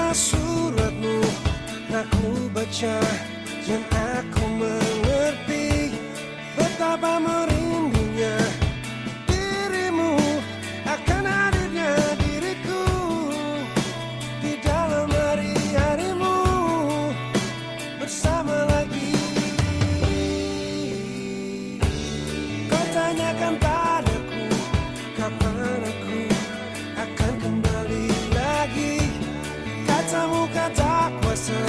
Semua suratmu aku baca dan aku mengerti betapa merindunya dirimu akan hadirnya diriku di dalam hari-harimu bersama lagi. Kau tanyakan padaku kapan aku akan kembali lagi. Katamu kata kuasa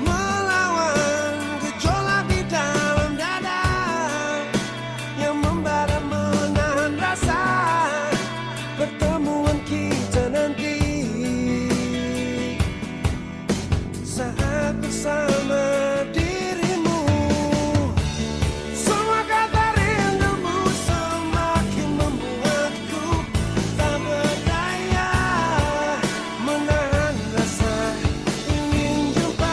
melawan gejolak di dalam dada yang membara menahan rasa pertemuan kita nanti saat bersama dirimu. Semua kata rindumu semakin membuatku tak berdaya menahan rasa ingin jumpa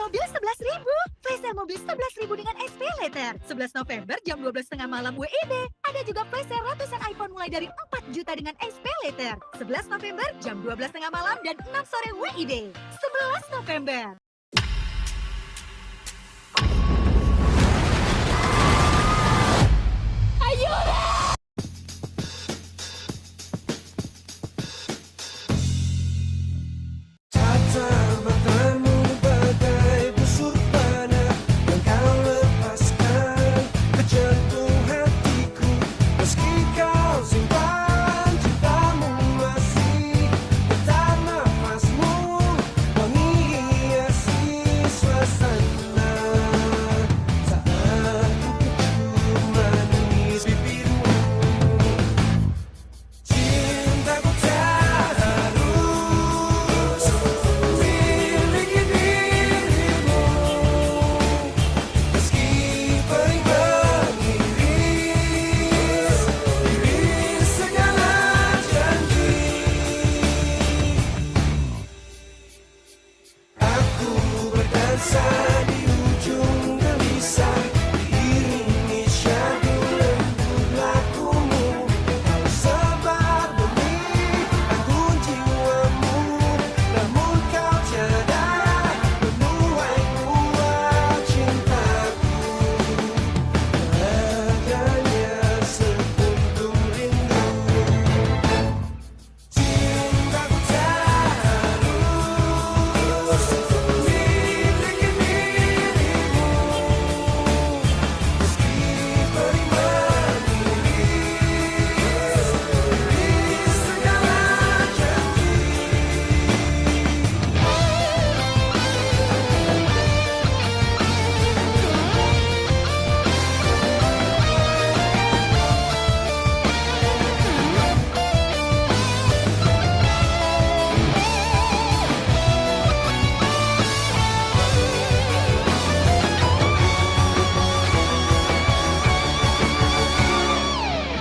mobil 11.000. Flash sale mobil 11.000 dengan SP Later. 11 November jam 12.30 malam WIB. Ada juga flash sale ratusan iPhone mulai dari 4 juta dengan SP Later. 11 November jam 12.30 malam dan 6 sore WIB. 11 November. Tata matamu bagai busur panah yang kau lepaskan ke jantung hatiku. Meski kau simpan cintamu masih tetap nafasmu wangi hiasi suasana. Saat ku kecium manis bibirmu, cintaku tak harus miliki dirimu. Meski perih mengiris iris segala janji, aku berdansa di ujung gelisah, diiringi syahdu lembut lakumu. Kau sebar benih anggun jiwamu, namun kau tiada menuai buah cintaku. Adanya sekuntum rindu, cintaku tak harus miliki dirimu. Meski perih mengiris iris segala janji.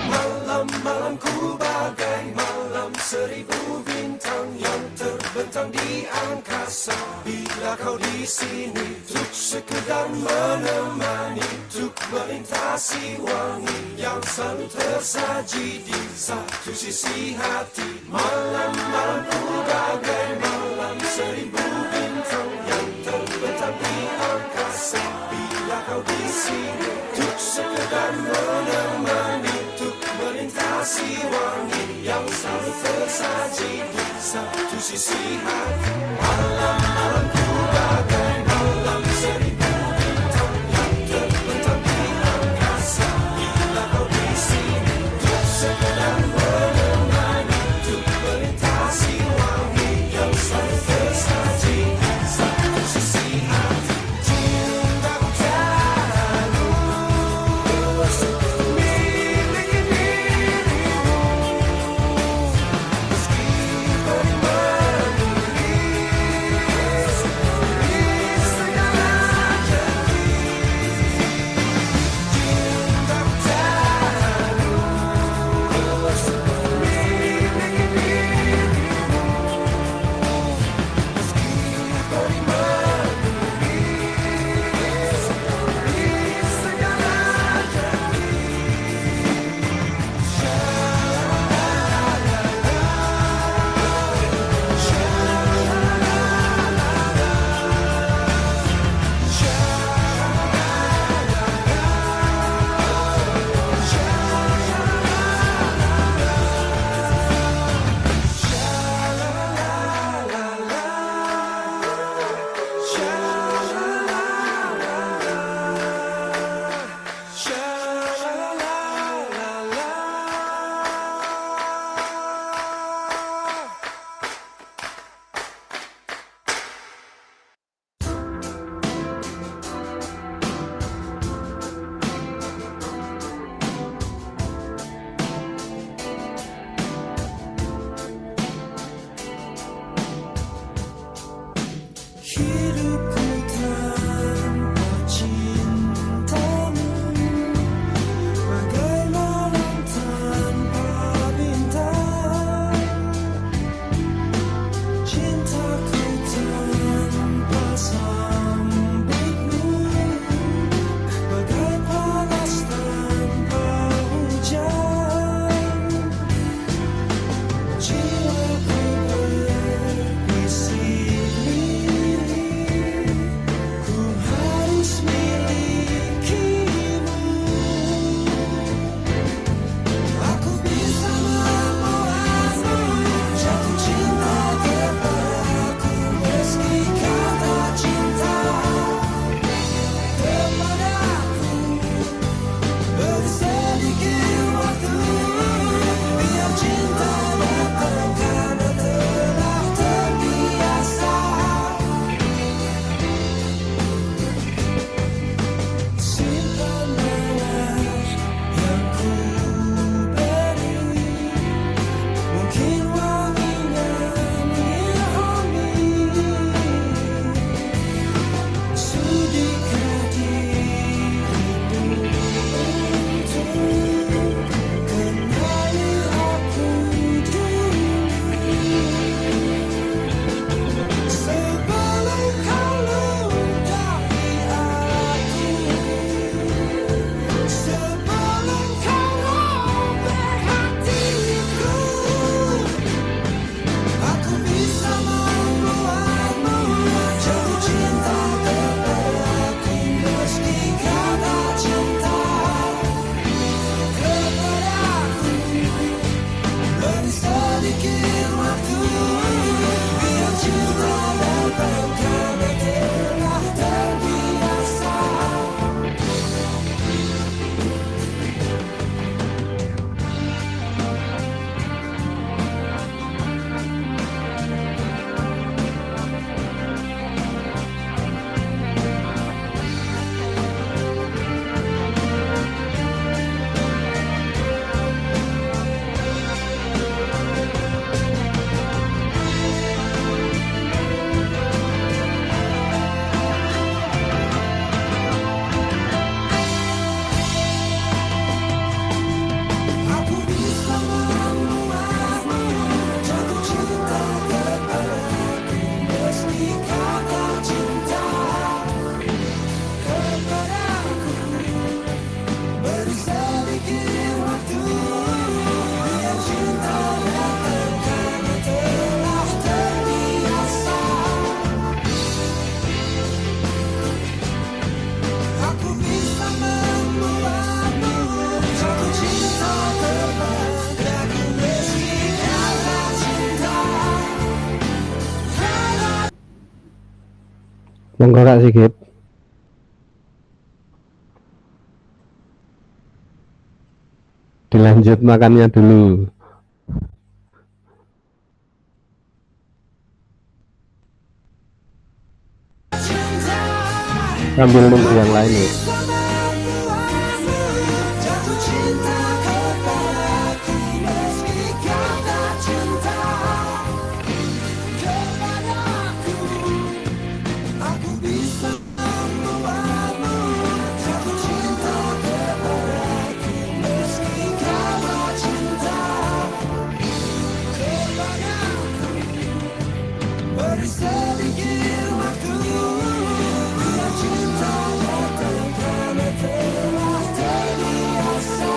Malam-malamku bagai malam seribu bintang yang terbentang di angkasa. Bila kau di sini untuk sekedar menemani, untuk melintasi wangi yang selalu tersaji di satu sisi hati. Malam-malamku bagai malam seribu bintang yang terbentang di angkasa. Bila kau di sini untuk sekedar menemani, untuk melintasi wangi yang selalu tersaji di satu sisi hati. Malam-malamku bagai malam seribu bintang yang terbentang di angkasa. Bila kau di sini untuk sekedar menemani, untuk melintasi wangi yang selalu tersaji di satu sisi hati. Cintaku tak harus miliki dirimu. Meski perih mengiris Monggo Kak Sigit. Dilanjut makannya dulu. Sambil nunggu yang lain ya. Jatuh cinta kepadaku meski kau tak cinta kepadaku. Aku bisa membuatmu jatuh cinta kepadaku meski kau tak cinta kepadaku. Beri sedikit waktu biar cinta datang karena telah terbiasa.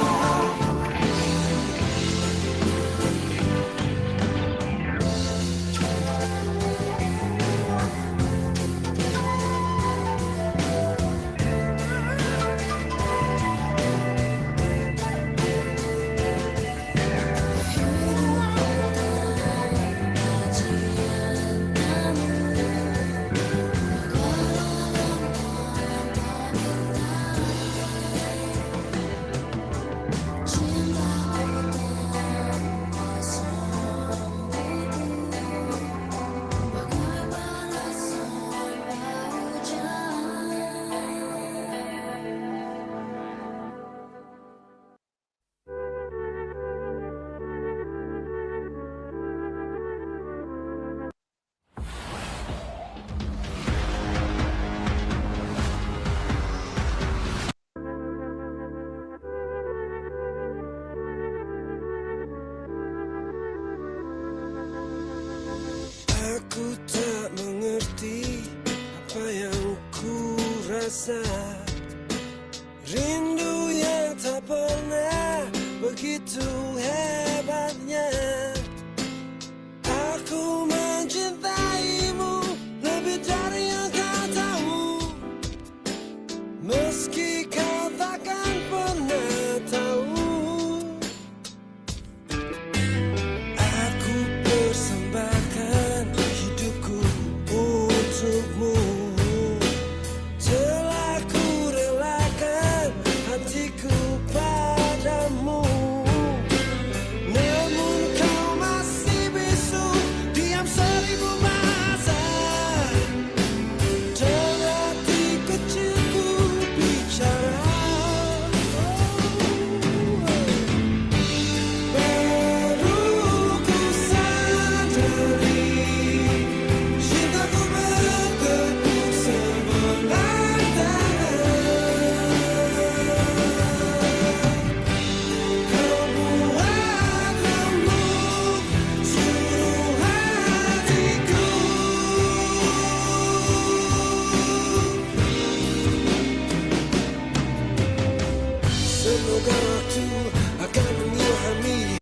Aku tak mengerti apa yang ku rasa. Rindu yang tak pernah begitu hebatnya. Aku mencintaimu lebih dari yang kau tahu. Meski kau takkan pernah tahu. Aku persembahkan hidupku untukmu. Telah ku relakan hatiku padamu. Namun kau masih bisu, diam 1000 bahasa. Dan hati kecilku bicara. Baru ku sadari cintaku bertepuk sebelah tangan. Kau buat lembut seluruh hatiku. Semoga waktu akan mengilhami.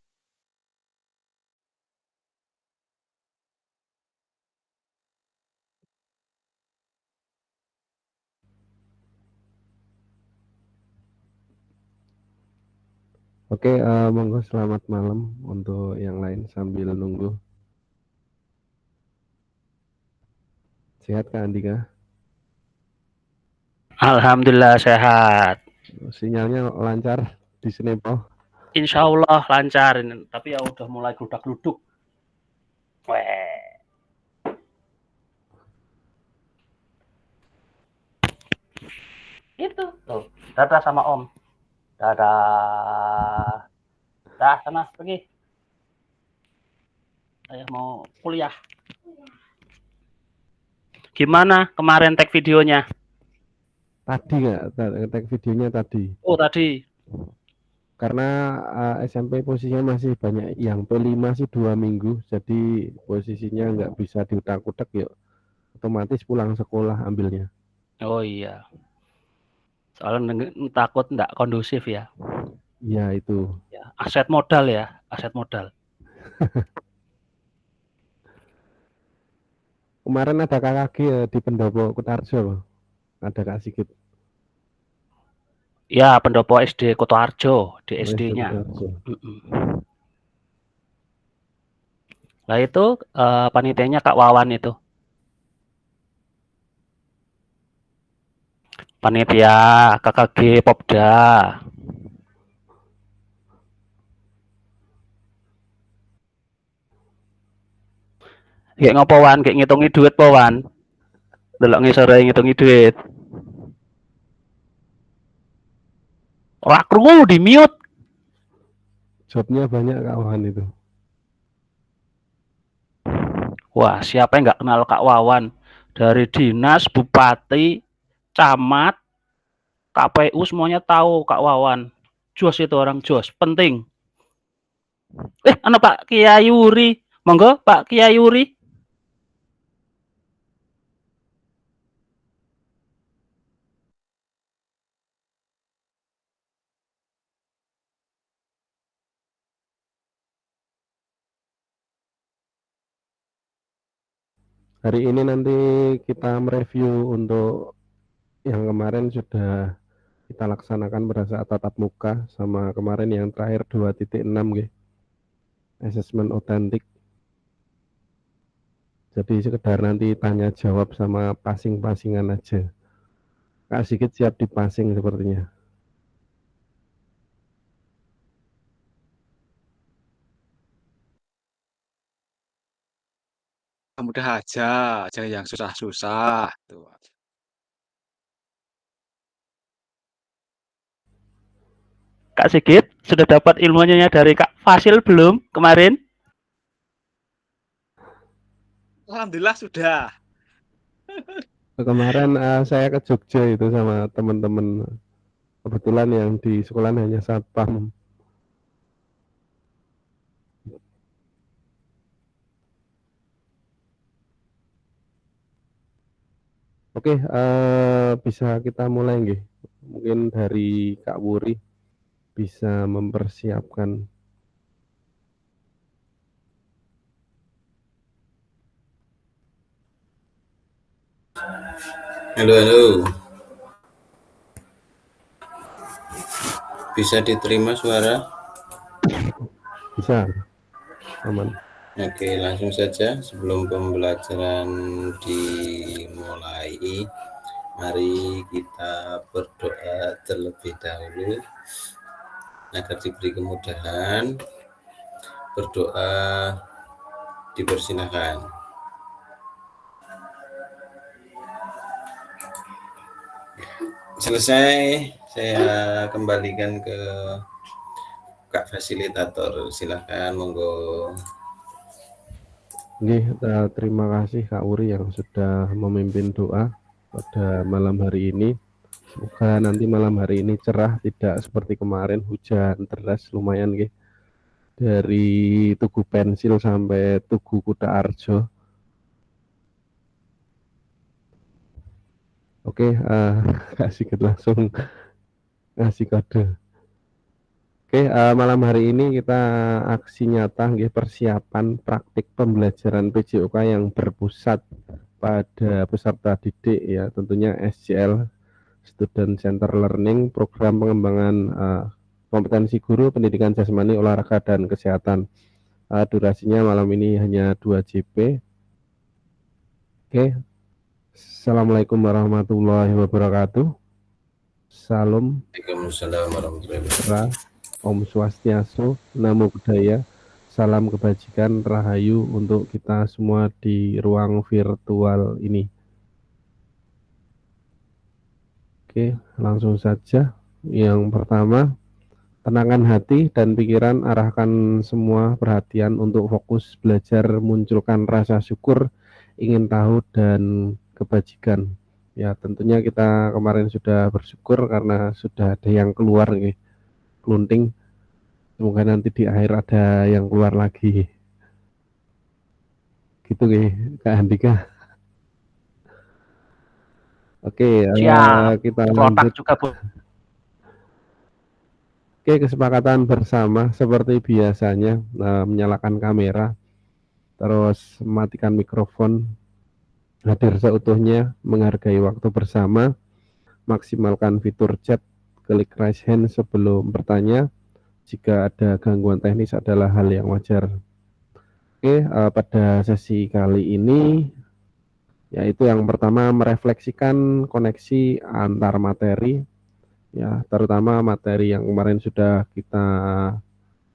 Oke, monggo selamat malam untuk yang lain sambil nunggu. Sehat Kak Andika? Alhamdulillah sehat. Sinyalnya lancar di sini, Pak. Insya Allah lancar ini. Tapi ya udah mulai gludak-gluduk. Weh. Itu tuh. Dadah sama Om. Dadah. Dah sana pergi. Saya mau kuliah. Gimana kemarin tag videonya? Tadi nggak, tag videonya tadi. Oh tadi. Karena SMP posisinya masih banyak yang P5 sih 2 minggu, jadi posisinya nggak bisa diutak-utak yuk. Otomatis pulang sekolah ambilnya. Oh iya. Soalnya takut nggak kondusif ya. Iya itu. Ya, aset modal ya, aset modal. Kemarin ada KKG ya di Pendopo Kutarjo, ada Kak Sigit. Ya, Pendopo SD Kutoarjo di SD-nya. Nah itu panitianya Kak Wawan itu. panitia KKG Popda. Kayak ngopo Wan, kayak ngitungi duit po Wan. Delok ngisore ngitungi duit. Ora krungu di mute. Jobnya banyak kawan itu. Wah, siapa yang nggak kenal Kak Wawan? Dari dinas, bupati, camat, KPU semuanya tahu Kak Wawan. Jos itu orang jos, penting. Pak Kiai Yuri. Monggo Pak Kiai Yuri. Hari ini nanti kita mereview untuk yang kemarin sudah kita laksanakan pada tatap muka sama kemarin yang terakhir 2.6 gitu. Assessment otentik. Jadi sekedar nanti tanya jawab sama passing-passingan aja. Kak Sigit siap dipassing sepertinya. Mudah aja, jangan yang susah-susah. Tuh. Kak Sigit, sudah dapat ilmunya dari Kak Fasil belum kemarin? Alhamdulillah sudah. Kemarin saya ke Jogja itu sama teman-teman. Kebetulan yang di sekolah hanya satpam. Oke, bisa kita mulai nggih. Mungkin dari Kak Wuri bisa mempersiapkan. Halo, halo. Bisa diterima suara? Bisa, aman. Oke, langsung saja sebelum pembelajaran dimulai, mari kita berdoa terlebih dahulu agar diberi kemudahan. Berdoa dipersilakan. Selesai, saya kembalikan ke Kak Fasilitator. Silakan, monggo. Terima kasih Kak Wuri yang sudah memimpin doa pada malam hari ini. Semoga nanti malam hari ini cerah, tidak seperti kemarin hujan deras lumayan nggih. Dari Tugu Pensil sampai Tugu Kuta Arjo. Oke, Kak Sigit langsung ngasih kode. Oke, malam hari ini kita aksi nyata nggih, persiapan praktik pembelajaran PJOK yang berpusat pada peserta didik ya, tentunya SCL Student Center Learning, program pengembangan kompetensi guru, pendidikan jasmani, olahraga dan kesehatan. Durasinya malam ini hanya 2 JP. Oke. Assalamualaikum warahmatullahi wabarakatuh. Salam. Waalaikumsalam warahmatullahi wabarakatuh. Om Swastiastu, Namo Buddhaya, salam kebajikan, rahayu untuk kita semua di ruang virtual ini. Oke, langsung saja. Yang pertama, tenangkan hati dan pikiran, arahkan semua perhatian untuk fokus belajar, munculkan rasa syukur, ingin tahu, dan kebajikan. Ya, tentunya kita kemarin sudah bersyukur karena sudah ada yang keluar nih. Kelunting, semoga nanti di akhir ada yang keluar lagi gitu nih Kak Andika. Oke, kita lanjut juga, Bu. Oke, kesepakatan bersama seperti biasanya, menyalakan kamera, terus matikan mikrofon, hadir seutuhnya, menghargai waktu bersama, maksimalkan fitur chat, klik raise hand sebelum bertanya. Jika ada gangguan teknis adalah hal yang wajar. Oke, pada sesi kali ini Yaitu yang pertama merefleksikan koneksi antar materi, ya, terutama materi yang kemarin sudah kita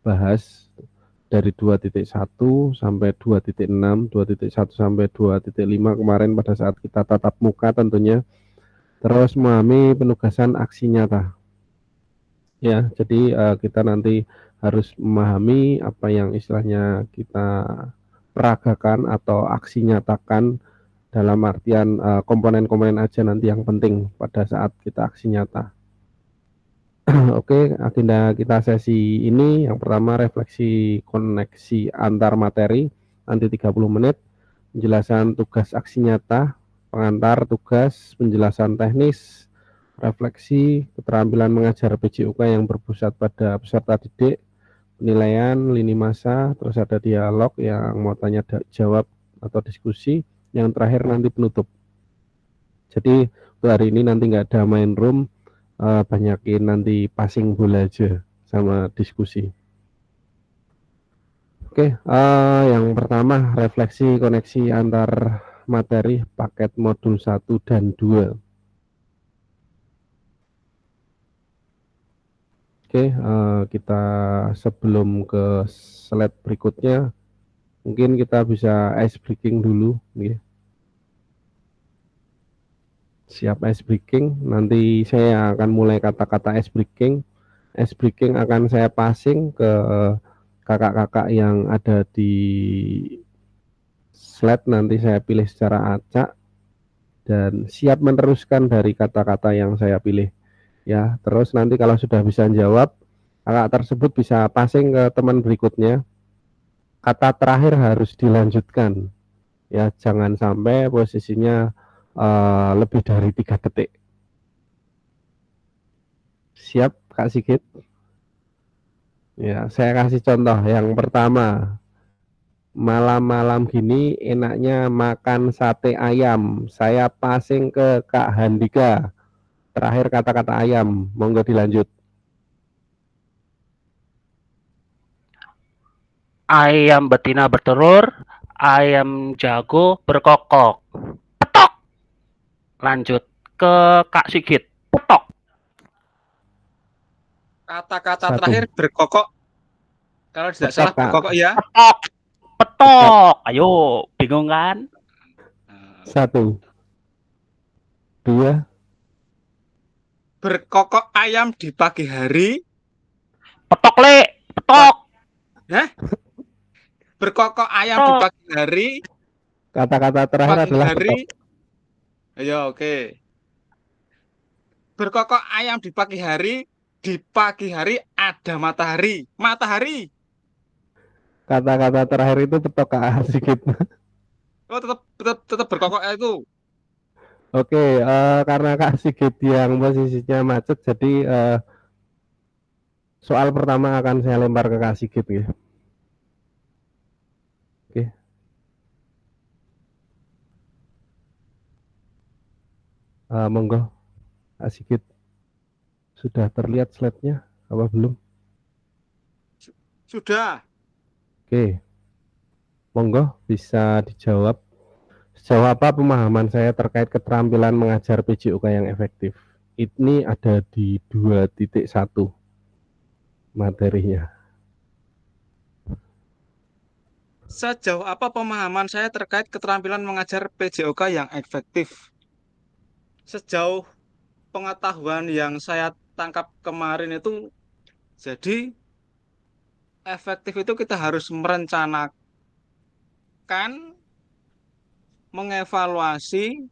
bahas dari 2.1 sampai 2.6, 2.1 sampai 2.5 kemarin pada saat kita tatap muka tentunya. Terus memahami penugasan aksi nyata. Ya, jadi kita nanti harus memahami apa yang istilahnya kita peragakan atau aksi nyatakan dalam artian komponen-komponen aja nanti yang penting pada saat kita aksi nyata. Oke, agenda kita sesi ini yang pertama refleksi koneksi antar materi nanti 30 menit, penjelasan tugas aksi nyata, pengantar tugas, penjelasan teknis, refleksi, keterampilan mengajar PJUK yang berpusat pada peserta didik, penilaian, lini masa, terus ada dialog yang mau tanya jawab atau diskusi, yang terakhir nanti penutup. Jadi untuk hari ini nanti nggak ada main room, banyakin nanti passing bola aja sama diskusi. Oke, yang pertama refleksi koneksi antar materi paket modul 1 dan 2. Oke, kita sebelum ke slide berikutnya, mungkin kita bisa ice breaking dulu. Siap ice breaking, nanti saya akan mulai kata-kata ice breaking. Ice breaking akan saya passing ke kakak-kakak yang ada di slide, nanti saya pilih secara acak dan siap meneruskan dari kata-kata yang saya pilih. Ya, terus nanti kalau sudah bisa jawab, kakak tersebut bisa passing ke teman berikutnya. Kata terakhir harus dilanjutkan, ya, jangan sampai posisinya lebih dari 3 detik. Siap, Kak Sigit? Ya, saya kasih contoh. Yang pertama, malam-malam gini enaknya makan sate ayam. Saya passing ke Kak Handika. Terakhir kata-kata ayam, monggo dilanjut. Ayam betina bertelur, ayam jago berkokok. Petok. Lanjut ke Kak Sigit. Petok. Kata-kata 1. terakhir berkokok. Kalau tidak Petok, salah Kak. berkokok ya. Petok. Petok. Ayo, bingung kan? 1, 2, Berkokok ayam di pagi hari. Petok le. Petok. Hah? Berkokok ayam di Petok. pagi hari. kata-kata terakhir Pagi adalah hari. petok. Ayo, oke. Berkokok ayam di pagi hari. Di pagi hari ada matahari. Matahari. Kata-kata terakhir itu petok, Kak Sigit. Oh, tetap berkokok itu. Oke, karena Kak Sigit yang posisinya macet, jadi soal pertama akan saya lempar ke Kak Sigit ya. Oke. Monggo, Kak Sigit. Sudah terlihat slide-nya apa belum? Sudah. Oke. Monggo bisa dijawab. Sejauh apa pemahaman saya terkait keterampilan mengajar PJOK yang efektif? Ini ada di 2.1 materinya. Sejauh apa pemahaman saya terkait keterampilan mengajar PJOK yang efektif? Sejauh pengetahuan yang saya tangkap kemarin itu, jadi efektif itu kita harus merencanakan, mengevaluasi,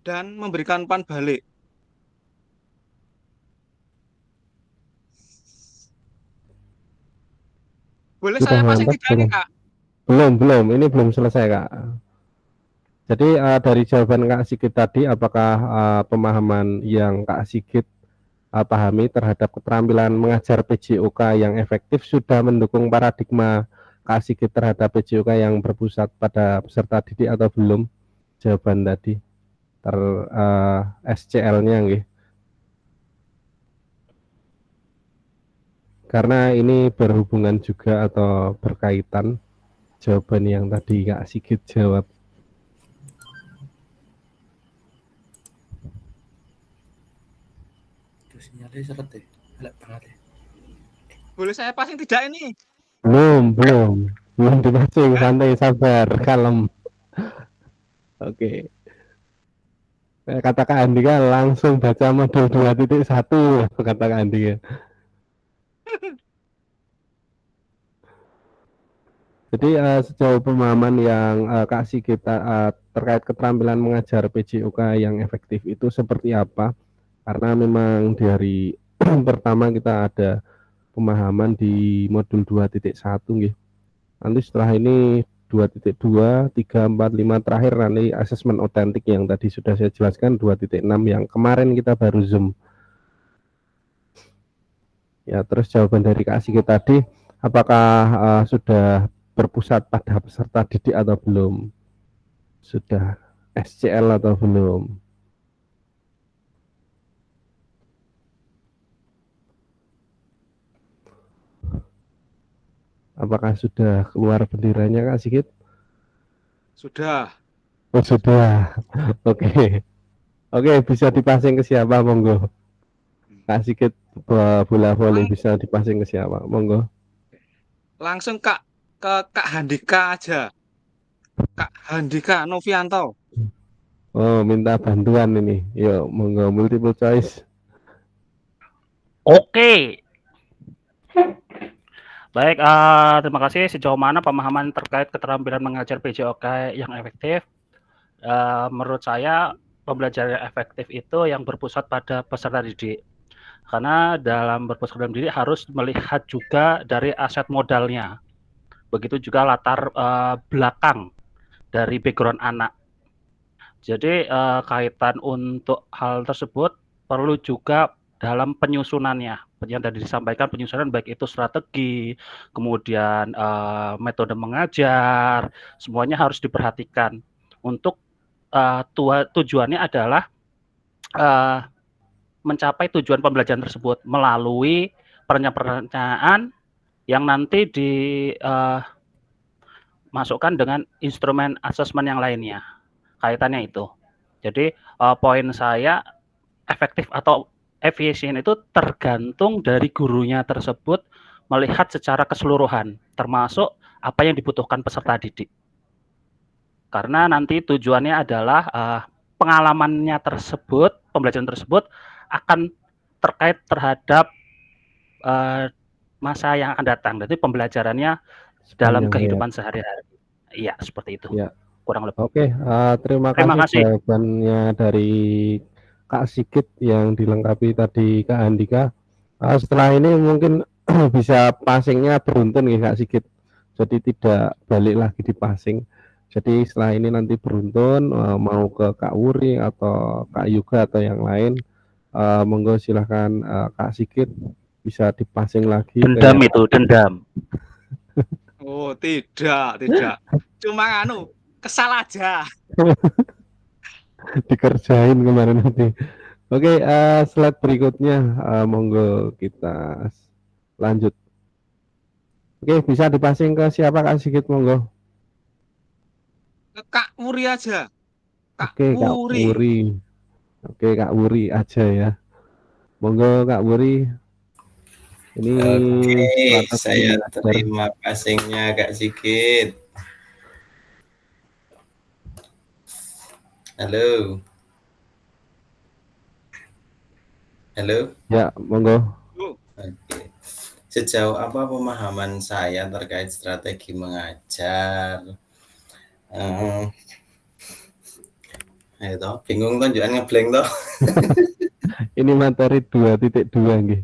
dan memberikan umpan balik. Boleh Sudah saya passing ngantuk 3 ini, belum? Kak? Belum. Ini belum selesai, Kak. Jadi dari jawaban Kak Sigit tadi, apakah pemahaman yang Kak Sigit pahami terhadap keterampilan mengajar PJOK yang efektif sudah mendukung paradigma Kak Sigit terhadap PJOK yang berpusat pada peserta didik atau belum? Jawaban tadi SCL-nya nggih. Karena ini berhubungan juga atau berkaitan jawaban yang tadi Kak Sigit jawab. Boleh saya passing tidak ini? Belum dipasing, santai, sabar, kalem. Oke. Kata Kak Andika langsung baca modul 2.1, kata Kak Andika. Jadi sejauh pemahaman yang Kak Sigit terkait keterampilan mengajar PJOK yang efektif itu seperti apa? Karena memang dari pertama kita ada pemahaman di modul 2.1 nggih. Nanti setelah ini 2.2, 3, 4, 5 terakhir nanti asesmen otentik yang tadi sudah saya jelaskan 2.6 yang kemarin kita baru Zoom. Ya, terus jawaban dari Kak Sigit tadi, apakah sudah berpusat pada peserta didik atau belum? Sudah SCL atau belum? Apakah sudah keluar benderanya Kak Sigit? Sudah. Oh sudah. Oke. Oke, bisa dipasing ke siapa monggo? Kak Sigit bola voli bisa dipasing ke siapa? Monggo. Langsung ke Kak Handika aja. Kak Handika Novianto. Oh, minta bantuan ini. Yuk, monggo multiple choice. Oke. Baik, terima kasih. Sejauh mana pemahaman terkait keterampilan mengajar PJOK yang efektif? Menurut saya pembelajaran yang efektif itu yang berpusat pada peserta didik. Karena dalam berpusat dalam didik harus melihat juga dari aset modalnya. Begitu juga latar belakang dari background anak. Jadi kaitan untuk hal tersebut perlu juga dalam penyusunannya. Yang tadi disampaikan penyusunan baik itu strategi, kemudian metode mengajar, semuanya harus diperhatikan. Untuk tujuannya adalah mencapai tujuan pembelajaran tersebut melalui perencanaan yang nanti dimasukkan dengan instrumen asesmen yang lainnya. Kaitannya itu. Jadi poin saya efektif atau efisien itu tergantung dari gurunya tersebut melihat secara keseluruhan, termasuk apa yang dibutuhkan peserta didik. Karena nanti tujuannya adalah pengalamannya tersebut, pembelajaran tersebut akan terkait terhadap masa yang akan datang. Jadi pembelajarannya dalam kehidupan sehari-hari. Iya, seperti itu. Ya. Kurang lebih. Oke, terima kasih jawabannya dari Kak Sigit yang dilengkapi tadi Kak Andika. Setelah ini mungkin bisa passingnya beruntun ya Kak Sigit. Jadi tidak balik lagi di passing. Jadi setelah ini nanti beruntun mau ke Kak Wuri atau Kak Yuga atau yang lain. Monggo silahkan Kak Sigit bisa dipassing lagi. Dendam itu, dendam. Oh, tidak. Cuma kesal aja. Dikerjain kemarin nanti. Oke, slide berikutnya monggo kita lanjut. Oke, bisa dipassing ke siapa Kak Sigit monggo? Ke Kak Wuri aja. Oke, Kak Wuri. Oke, Kak Wuri aja ya. Monggo Kak Wuri. Ini saya terima passingnya Kak Sigit. Halo. Ya, monggo. Oke. Sejauh apa pemahaman saya terkait strategi mengajar? Ayo bingung toh, jangan ngeblank toh. Ini materi 2.2 nggih.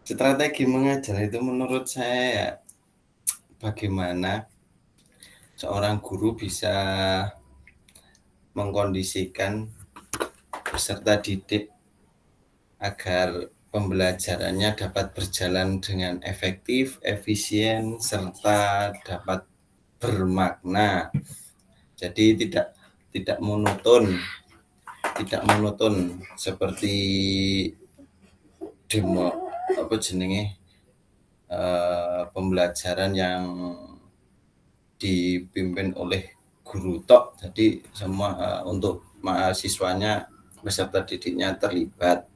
Strategi mengajar itu menurut saya bagaimana seorang guru bisa mengkondisikan peserta didik agar pembelajarannya dapat berjalan dengan efektif, efisien, serta dapat bermakna. Jadi tidak monoton seperti pembelajaran yang dipimpin oleh guru tok. Jadi semua untuk mahasiswanya peserta didiknya terlibat.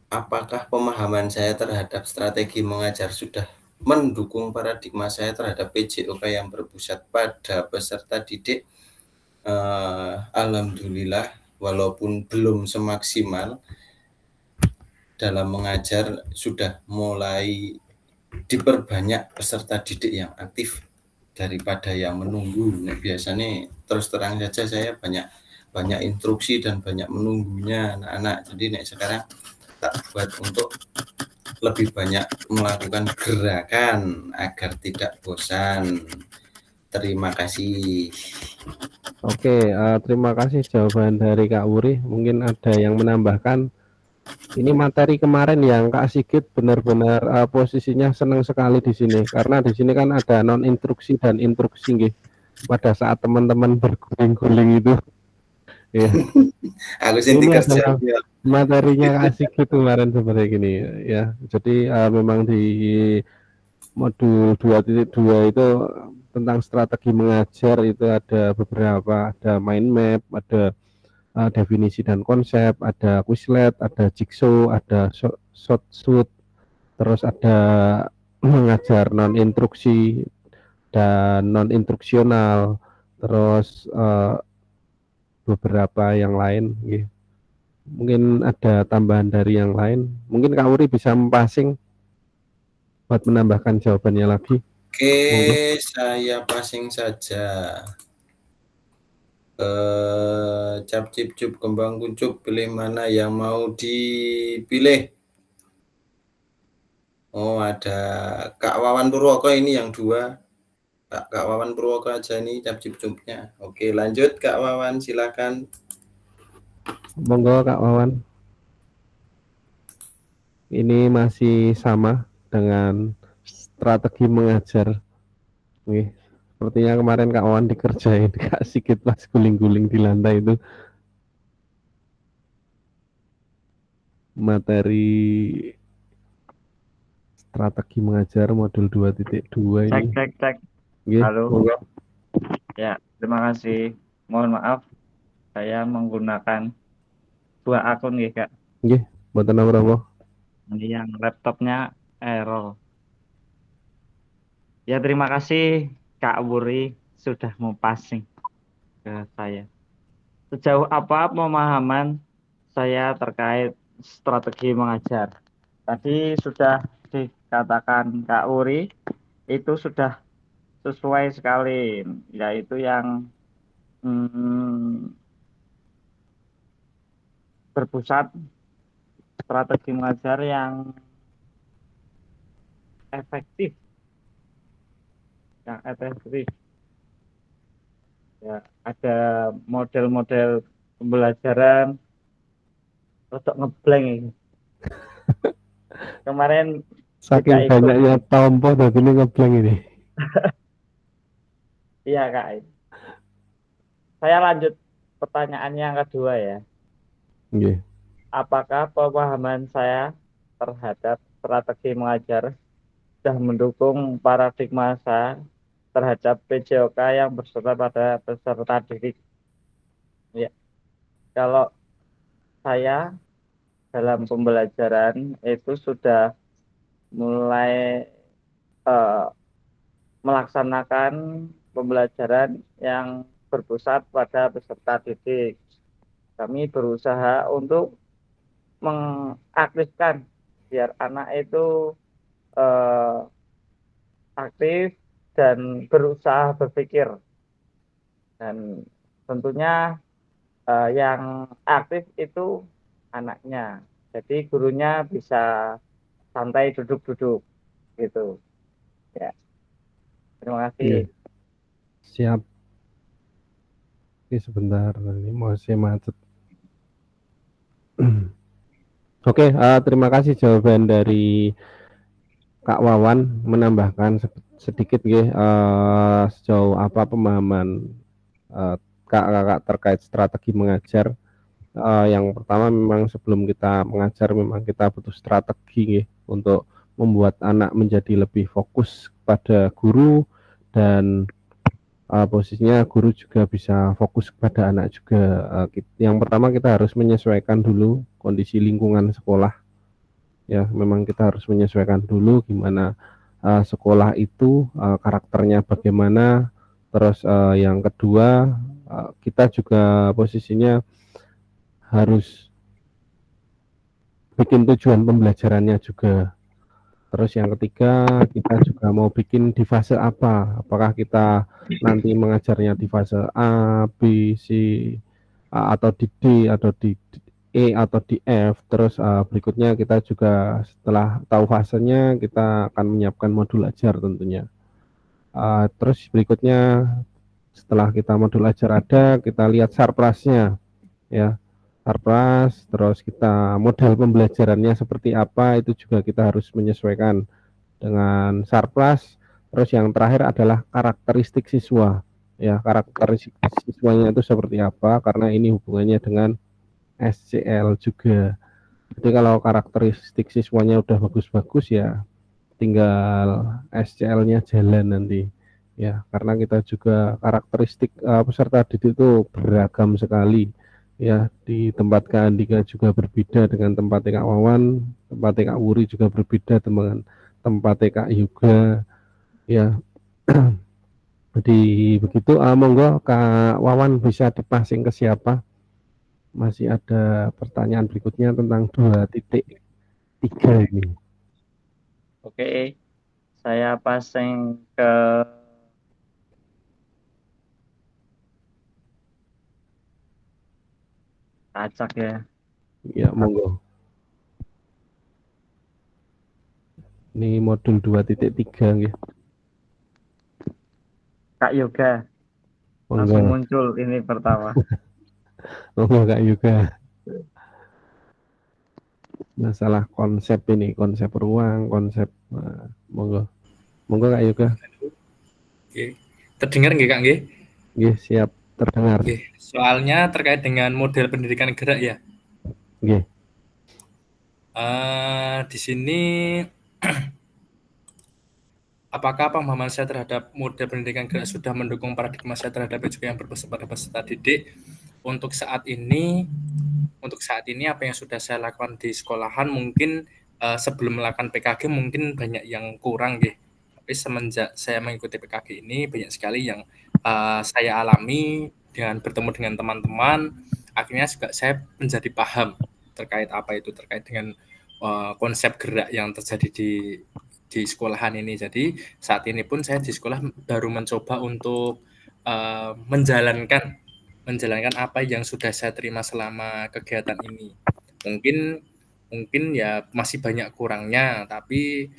Apakah pemahaman saya terhadap strategi mengajar sudah mendukung paradigma saya terhadap PJOK yang berpusat pada peserta didik? Alhamdulillah, walaupun belum semaksimal dalam mengajar, sudah mulai diperbanyak peserta didik yang aktif daripada yang menunggu. Nah, biasanya terus terang saja saya banyak instruksi dan banyak menunggunya anak-anak. Jadi sekarang tak buat untuk lebih banyak melakukan gerakan agar tidak bosan. Terima kasih. Oke, terima kasih jawaban dari Kak Wuri. Mungkin ada yang menambahkan. Ini materi kemarin yang Kak Sigit benar-benar posisinya senang sekali di sini, karena di sini kan ada non instruksi dan instruksi nggih. Pada saat teman-teman berguling-guling itu, ya. Aku sih Ini kerja. adalah materinya Kak Sigit kemarin seperti gini, ya. Jadi memang di modul 2.2 itu tentang strategi mengajar itu ada beberapa, ada mind map, ada definisi dan konsep, ada Quizlet, ada Jigsaw, ada short shoot, terus ada mengajar non instruksi dan non instruksional, terus beberapa yang lain. Mungkin ada tambahan dari yang lain. Mungkin Kak Uri bisa passing buat menambahkan jawabannya lagi. Oke, saya passing saja. Cap cip cup kembang kuncup, pilih mana yang mau dipilih. Oh, ada Kak Wawan Purwoko, ini yang dua. Kak Wawan Purwoko aja nih cap cip cupnya. Oke, lanjut Kak Wawan, silakan. Monggo Kak Wawan. Ini masih sama dengan strategi mengajar. Sepertinya kemarin Kak Wawan dikerjain Kak Sigit pas guling-guling di lantai itu. Materi strategi mengajar modul 2.2 ini. Cek. Nggih, Halo. monggo. Ya, terima kasih. Mohon maaf, saya menggunakan dua akun nih, Kak. Nggih, mboten napa-napa. Ini yang laptopnya error. Ya, terima kasih Kak Wuri sudah mau passing ke saya. Sejauh apa pemahaman saya terkait strategi mengajar? Tadi sudah dikatakan Kak Wuri, itu sudah sesuai sekali, yaitu yang berpusat strategi mengajar yang efektif, ya. Ada model-model pembelajaran untuk ngeblank ini. Kemarin saking banyaknya tompo dan ini ngeblank ini. Iya Kak. Saya lanjut pertanyaan yang kedua ya. Nggih. Apakah pemahaman saya terhadap strategi mengajar sudah mendukung paradigma saya terhadap PJOK yang berserta pada peserta didik? Ya, kalau saya dalam pembelajaran itu sudah mulai melaksanakan pembelajaran yang berpusat pada peserta didik. Kami berusaha untuk mengaktifkan biar anak itu aktif dan berusaha berpikir, dan tentunya yang aktif itu anaknya, jadi gurunya bisa santai duduk-duduk gitu ya. Terima kasih. Siap. Oke, sebentar, ini masih macet. Oke, terima kasih jawaban dari Kak Wawan, menambahkan sedikit sejauh apa pemahaman kakak terkait strategi mengajar. Yang pertama, memang sebelum kita mengajar memang kita butuh strategi untuk membuat anak menjadi lebih fokus pada guru dan posisinya guru juga bisa fokus kepada anak juga. Yang pertama kita harus menyesuaikan dulu kondisi lingkungan sekolah. Ya, memang kita harus menyesuaikan dulu gimana sekolah itu karakternya bagaimana. Terus yang kedua kita juga posisinya harus bikin tujuan pembelajarannya juga. Terus yang ketiga kita juga mau bikin di fase apa? Apakah kita nanti mengajarnya di fase A, B, C, atau di D, atau di E, atau di F. Terus berikutnya kita juga setelah tahu fasenya kita akan menyiapkan modul ajar tentunya. Terus berikutnya setelah kita modul ajar ada, kita lihat sarprasnya ya. Sarpras, terus kita model pembelajarannya seperti apa itu juga kita harus menyesuaikan dengan sarpras. Terus yang terakhir adalah karakteristik siswa ya, karakteristik siswanya itu seperti apa karena ini hubungannya dengan SCL juga. Jadi kalau karakteristik siswanya udah bagus-bagus ya tinggal SCL-nya jalan nanti ya, karena kita juga karakteristik peserta didik itu beragam sekali ya. Di tempat Kak Andika juga berbeda dengan tempat Kak Wawan, tempat Kak Wuri juga berbeda dengan tempat Kak Yuga ya. Jadi begitu. Monggo Kak Wawan bisa dipasing ke siapa? Masih ada pertanyaan berikutnya tentang 2.3 ini. Oke, saya passing ke Acak ya. Ya, monggo. Ini modul 2.3 nggih. Kak Yoga langsung muncul ini pertama. Monggo Kak Yuga. Masalah konsep ini, konsep ruang, konsep monggo. Monggo Kak Yuga. Oke. Terdengar nggih Kak nggih? Nggih, siap terdengar. Oke. Soalnya terkait dengan model pendidikan gerak ya. Nggih. Di sini apakah pemahaman saya terhadap model pendidikan gerak sudah mendukung paradigma saya terhadap juga yang berbasis pada peserta didik? Untuk saat ini apa yang sudah saya lakukan di sekolahan mungkin sebelum melakukan PKG mungkin banyak yang kurang gitu. Tapi semenjak saya mengikuti PKG ini banyak sekali yang saya alami dengan bertemu dengan teman-teman. Akhirnya juga saya menjadi paham terkait apa itu, terkait dengan konsep gerak yang terjadi di sekolahan ini. Jadi saat ini pun saya di sekolah baru mencoba untuk menjalankan apa yang sudah saya terima selama kegiatan ini. Mungkin ya masih banyak kurangnya, tapi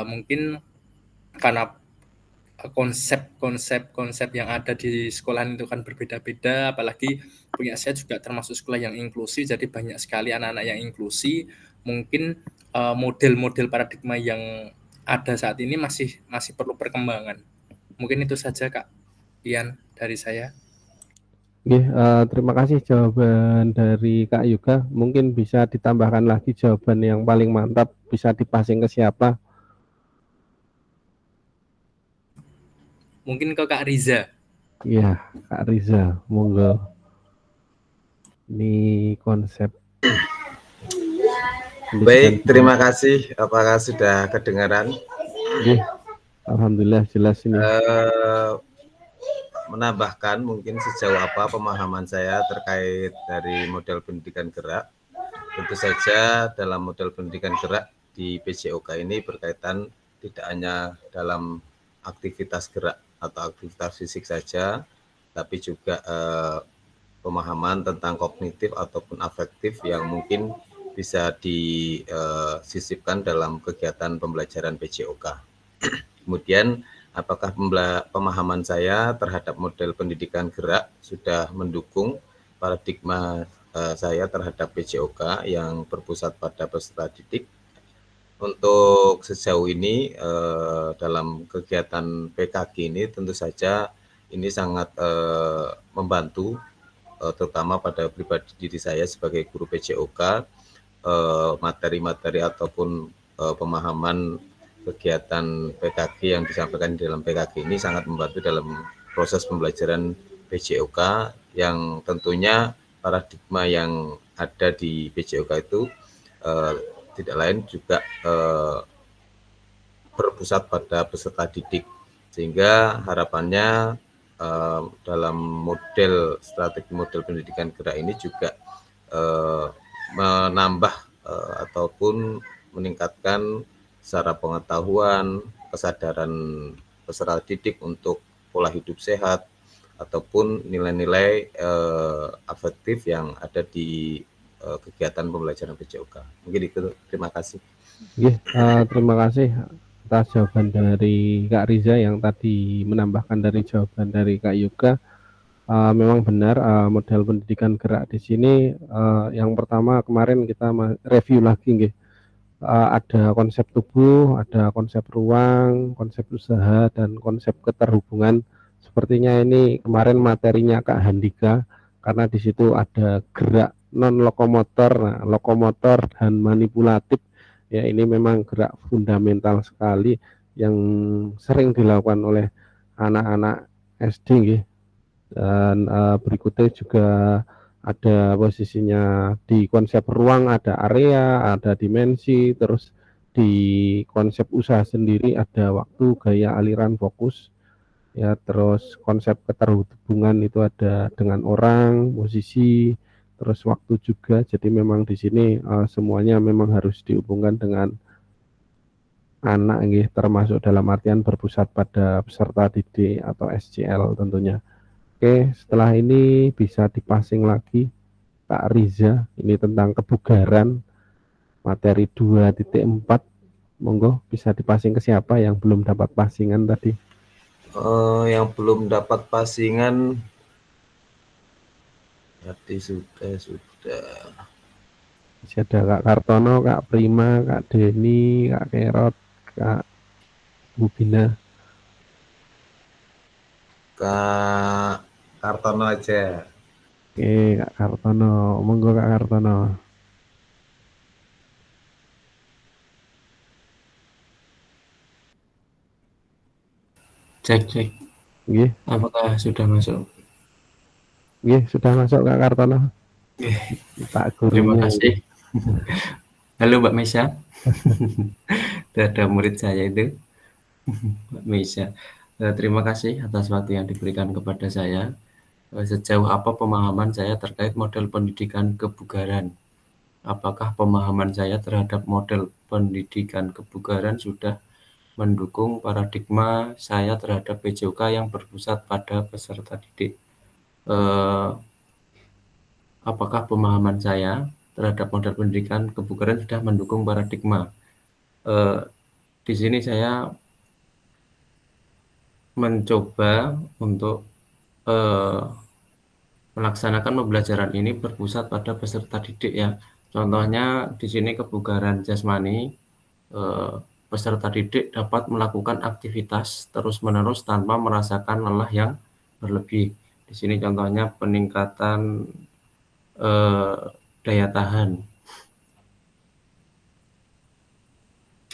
mungkin karena konsep yang ada di sekolahan itu kan berbeda-beda, apalagi punya saya juga termasuk sekolah yang inklusi, jadi banyak sekali anak-anak yang inklusi. Mungkin model-model paradigma yang ada saat ini masih perlu perkembangan. Mungkin itu saja Kak Ian dari saya. Terima kasih jawaban dari Kak Yuga. Mungkin bisa ditambahkan lagi jawaban yang paling mantap, bisa dipasing ke siapa? Mungkin ke Kak Riza. Iya, Kak Riza, monggo. Ini konsep. Baik, terima kasih. Apakah sudah kedengaran? Alhamdulillah jelas ini. Menambahkan mungkin sejauh apa pemahaman saya terkait dari model pendidikan gerak. Tentu saja dalam model pendidikan gerak di PJOK ini berkaitan tidak hanya dalam aktivitas gerak atau aktivitas fisik saja, tapi juga pemahaman tentang kognitif ataupun afektif yang mungkin bisa disisipkan dalam kegiatan pembelajaran PJOK. Kemudian apakah pemahaman saya terhadap model pendidikan gerak sudah mendukung paradigma saya terhadap PJOK yang berpusat pada peserta didik? Untuk sejauh ini dalam kegiatan PKG ini tentu saja ini sangat membantu terutama pada pribadi diri saya sebagai guru PJOK, materi-materi ataupun pemahaman kegiatan PKG yang disampaikan di dalam PKG ini sangat membantu dalam proses pembelajaran PJOK yang tentunya paradigma yang ada di PJOK itu tidak lain juga berpusat pada peserta didik, sehingga harapannya dalam strategi model pendidikan gerak ini juga menambah ataupun meningkatkan secara pengetahuan, kesadaran peserta didik untuk pola hidup sehat ataupun nilai-nilai afektif yang ada di kegiatan pembelajaran PJOK. Mungkin itu, terima kasih. Terima kasih atas jawaban dari Kak Riza yang tadi menambahkan dari jawaban dari Kak Yoga. Memang benar model pendidikan gerak di sini yang pertama kemarin kita review lagi nggih. Ada konsep tubuh, ada konsep ruang, konsep usaha, dan konsep keterhubungan. Sepertinya ini kemarin materinya Kak Handika, karena di situ ada gerak non lokomotor, lokomotor dan manipulatif. Ya, ini memang gerak fundamental sekali yang sering dilakukan oleh anak-anak SD, nggih. Dan berikutnya juga ada posisinya di konsep ruang, ada area, ada dimensi, terus di konsep usaha sendiri ada waktu, gaya, aliran, fokus, ya, terus konsep keterhubungan itu ada dengan orang, posisi, terus waktu juga. Jadi memang di sini semuanya memang harus dihubungkan dengan anak, termasuk dalam artian berpusat pada peserta didik atau SCL tentunya. Oke, setelah ini bisa dipasing lagi Kak Riza, ini tentang kebugaran materi 2.4. Monggo bisa dipasing ke siapa yang belum dapat pasingan tadi? Yang belum dapat pasingan tadi sudah. Masih ada Kak Kartono, Kak Prima, Kak Deni, Kak Kerot, Kak Bubina. Kak Kartono aja. Oke, Kak Kartono, monggo Kak Kartono. Cek. Nggih. Apakah sudah masuk? Nggih, sudah masuk Kak Kartono. Pak gurunya. Terima kasih. Halo Mbak Mesya. Ada murid saya itu, Mbak Mesya. Terima kasih atas waktu yang diberikan kepada saya. Sejauh apa pemahaman saya terkait model pendidikan kebugaran? Apakah pemahaman saya terhadap model pendidikan kebugaran sudah mendukung paradigma saya terhadap PJOK yang berpusat pada peserta didik? Apakah pemahaman saya terhadap model pendidikan kebugaran sudah mendukung paradigma? Di sini saya mencoba untuk melaksanakan pembelajaran ini berpusat pada peserta didik, ya. Contohnya di sini kebugaran jasmani, peserta didik dapat melakukan aktivitas terus-menerus tanpa merasakan lelah yang berlebih. Di sini contohnya peningkatan daya tahan.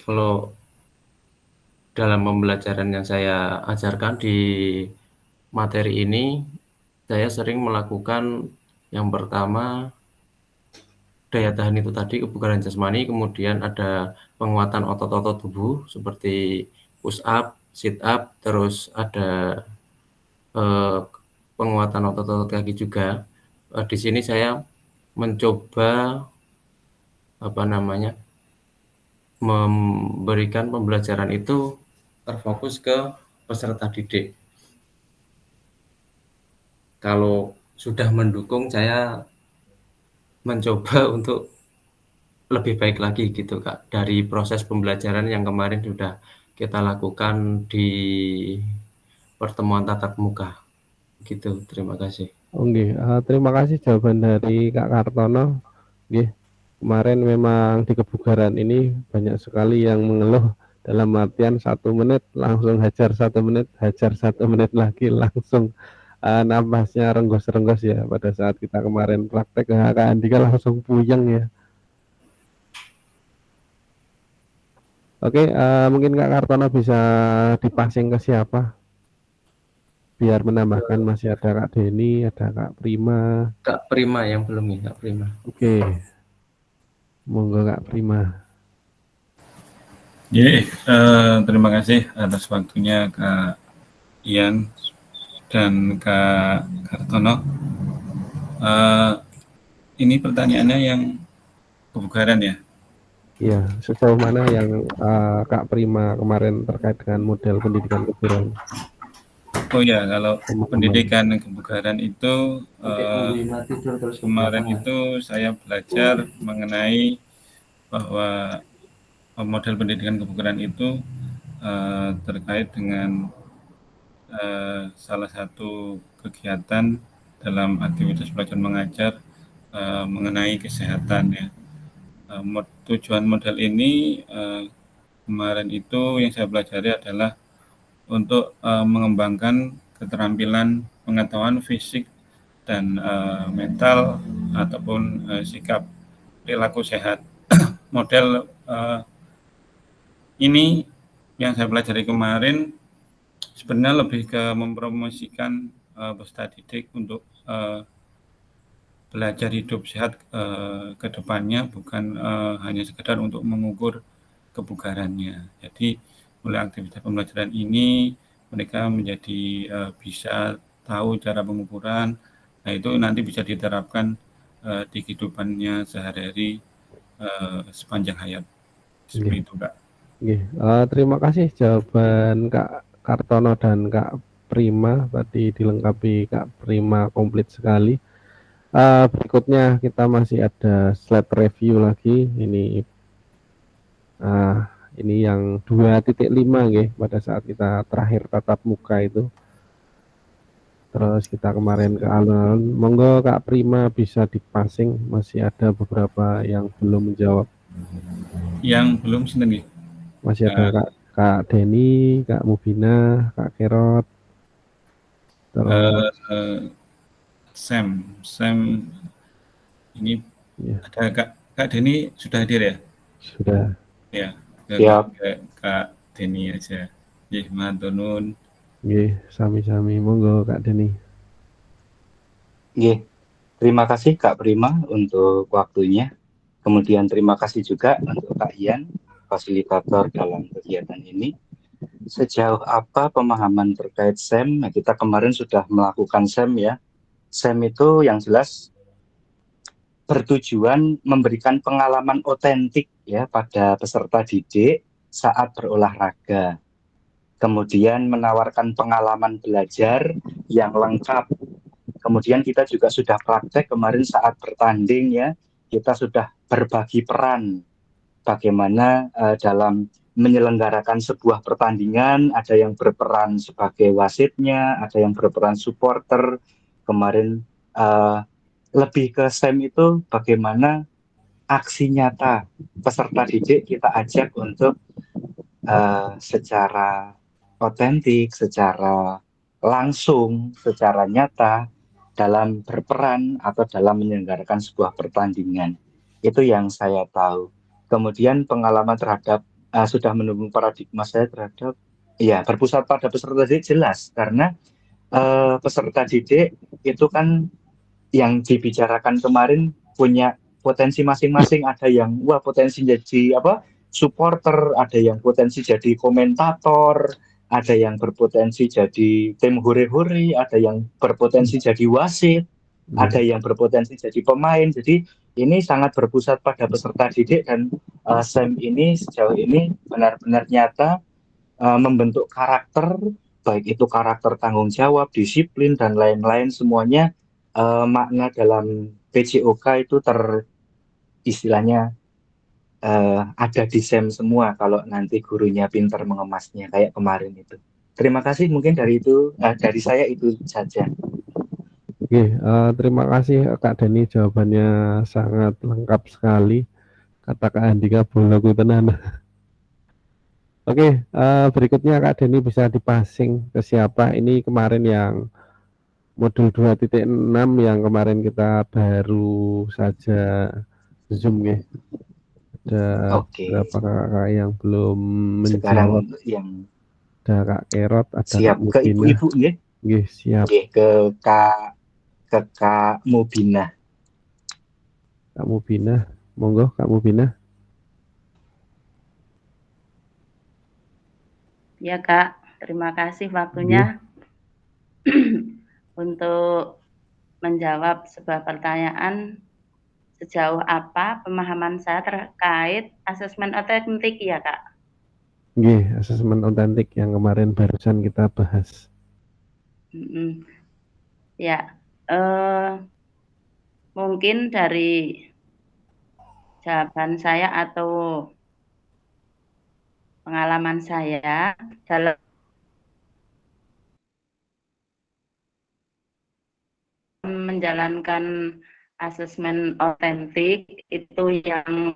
Kalau dalam pembelajaran yang saya ajarkan di materi ini, saya sering melakukan yang pertama daya tahan itu tadi, kebugaran jasmani, kemudian ada penguatan otot-otot tubuh seperti push up, sit up, terus ada penguatan otot-otot kaki juga. Di sini saya mencoba memberikan pembelajaran itu terfokus ke peserta didik. Kalau sudah mendukung, saya mencoba untuk lebih baik lagi gitu, Kak, dari proses pembelajaran yang kemarin sudah kita lakukan di pertemuan tatap muka. Gitu, terima kasih. Oke, terima kasih jawaban dari Kak Kartono. Nggih, kemarin memang di kebugaran ini banyak sekali yang mengeluh dalam artian 1 menit langsung hajar 1 menit, hajar 1 menit lagi langsung napasnya renggos-renggos ya. Pada saat kita kemarin praktek Kak Andika langsung puyeng ya. Oke, mungkin Kak Kartono bisa dipasing ke siapa? Biar menambahkan masih ada Kak Denny, ada Kak Prima. Kak Prima yang belum nih, Kak Prima. Oke, monggo Kak Prima. Terima kasih atas waktunya Kak Ian dan Kak Kartono. Ini pertanyaannya yang kebugaran ya? Iya, sejauh mana yang Kak Prima kemarin terkait dengan model pendidikan kebugaran? Oh ya, kalau Pemahaman. pendidikan kebugaran itu kemarin itu saya belajar mengenai bahwa model pendidikan kebugaran itu terkait dengan salah satu kegiatan dalam aktivitas belajar mengajar mengenai kesehatan ya. Tujuan model ini kemarin itu yang saya pelajari adalah untuk mengembangkan keterampilan pengetahuan fisik dan mental ataupun sikap perilaku sehat. Model ini yang saya pelajari kemarin sebenarnya lebih ke mempromosikan peserta didik untuk belajar hidup sehat ke depannya, bukan hanya sekedar untuk mengukur kebugarannya. Jadi oleh aktivitas pembelajaran ini mereka menjadi bisa tahu cara pengukuran. Nah itu nanti bisa diterapkan di kehidupannya sehari-hari sepanjang hayat. Seperti itu Kak. Terima kasih jawaban Kak Kartono dan Kak Prima. Tadi dilengkapi Kak Prima komplit sekali. Berikutnya kita masih ada slide review lagi. Ini yang 2.5 nggih, pada saat kita terakhir tatap muka itu. Terus kita kemarin ke alun-alun. Monggo Kak Prima bisa dipasing, masih ada beberapa yang belum menjawab. Yang belum seneng. Masih ada Kak Denny, Kak Mubina, Kak Kerot. Terus Sam ini ya. Ada Kak Denny sudah hadir ya? Sudah. Ya. Kak Denny aja. Nggih, matur nuwun. Nggih, sami-sami. Monggo Kak Denny. Nggih. Terima kasih Kak Prima untuk waktunya. Kemudian terima kasih juga untuk Kak Ian, fasilitator dalam kegiatan ini. Sejauh apa pemahaman terkait SEM? Nah, kita kemarin sudah melakukan SEM ya. SEM itu yang jelas bertujuan memberikan pengalaman otentik ya pada peserta didik saat berolahraga. Kemudian menawarkan pengalaman belajar yang lengkap. Kemudian kita juga sudah praktek kemarin saat bertanding ya. Kita sudah berbagi peran bagaimana dalam menyelenggarakan sebuah pertandingan, ada yang berperan sebagai wasitnya, ada yang berperan supporter. Kemarin lebih ke SEM itu bagaimana aksi nyata peserta didik kita ajak untuk secara otentik, secara langsung, secara nyata dalam berperan atau dalam menyelenggarakan sebuah pertandingan. Itu yang saya tahu. Kemudian pengalaman terhadap sudah mendukung paradigma saya terhadap ya berpusat pada peserta didik jelas, karena peserta didik itu kan yang dibicarakan kemarin punya potensi masing-masing. Ada yang potensi jadi supporter, ada yang potensi jadi komentator, ada yang berpotensi jadi tim hore-hore, ada yang berpotensi jadi wasit, ada yang berpotensi jadi pemain. Jadi ini sangat berpusat pada peserta didik, dan SEM ini sejauh ini benar-benar nyata membentuk karakter, baik itu karakter tanggung jawab, disiplin, dan lain-lain semuanya. Makna dalam PJOK itu istilahnya ada di SEM semua kalau nanti gurunya pintar mengemasnya kayak kemarin itu. Terima kasih, mungkin dari saya itu saja. Oke, terima kasih Kak Denny, jawabannya sangat lengkap sekali. Kata Kak Andika bolaku tenan. Oke, berikutnya Kak Denny bisa dipasing ke siapa? Ini kemarin yang modul 2.6 yang kemarin kita baru saja Zoom ya. Ada Oke. berapa kakak yang belum Sekarang menjawab? yang Ada Kak Kerot, ada Kak siap ke Mubina. ibu-ibu nggih. Nggih, siap. Nggih, ke Kak Mubina. Kak Mubina, monggo Kak Mubina. Ya Kak, terima kasih waktunya untuk menjawab sebuah pertanyaan sejauh apa pemahaman saya terkait asesmen otentik ya Kak. Nggih, asesmen otentik yang kemarin barusan kita bahas. Ya, mungkin dari jawaban saya atau pengalaman saya dalam menjalankan asesmen otentik itu yang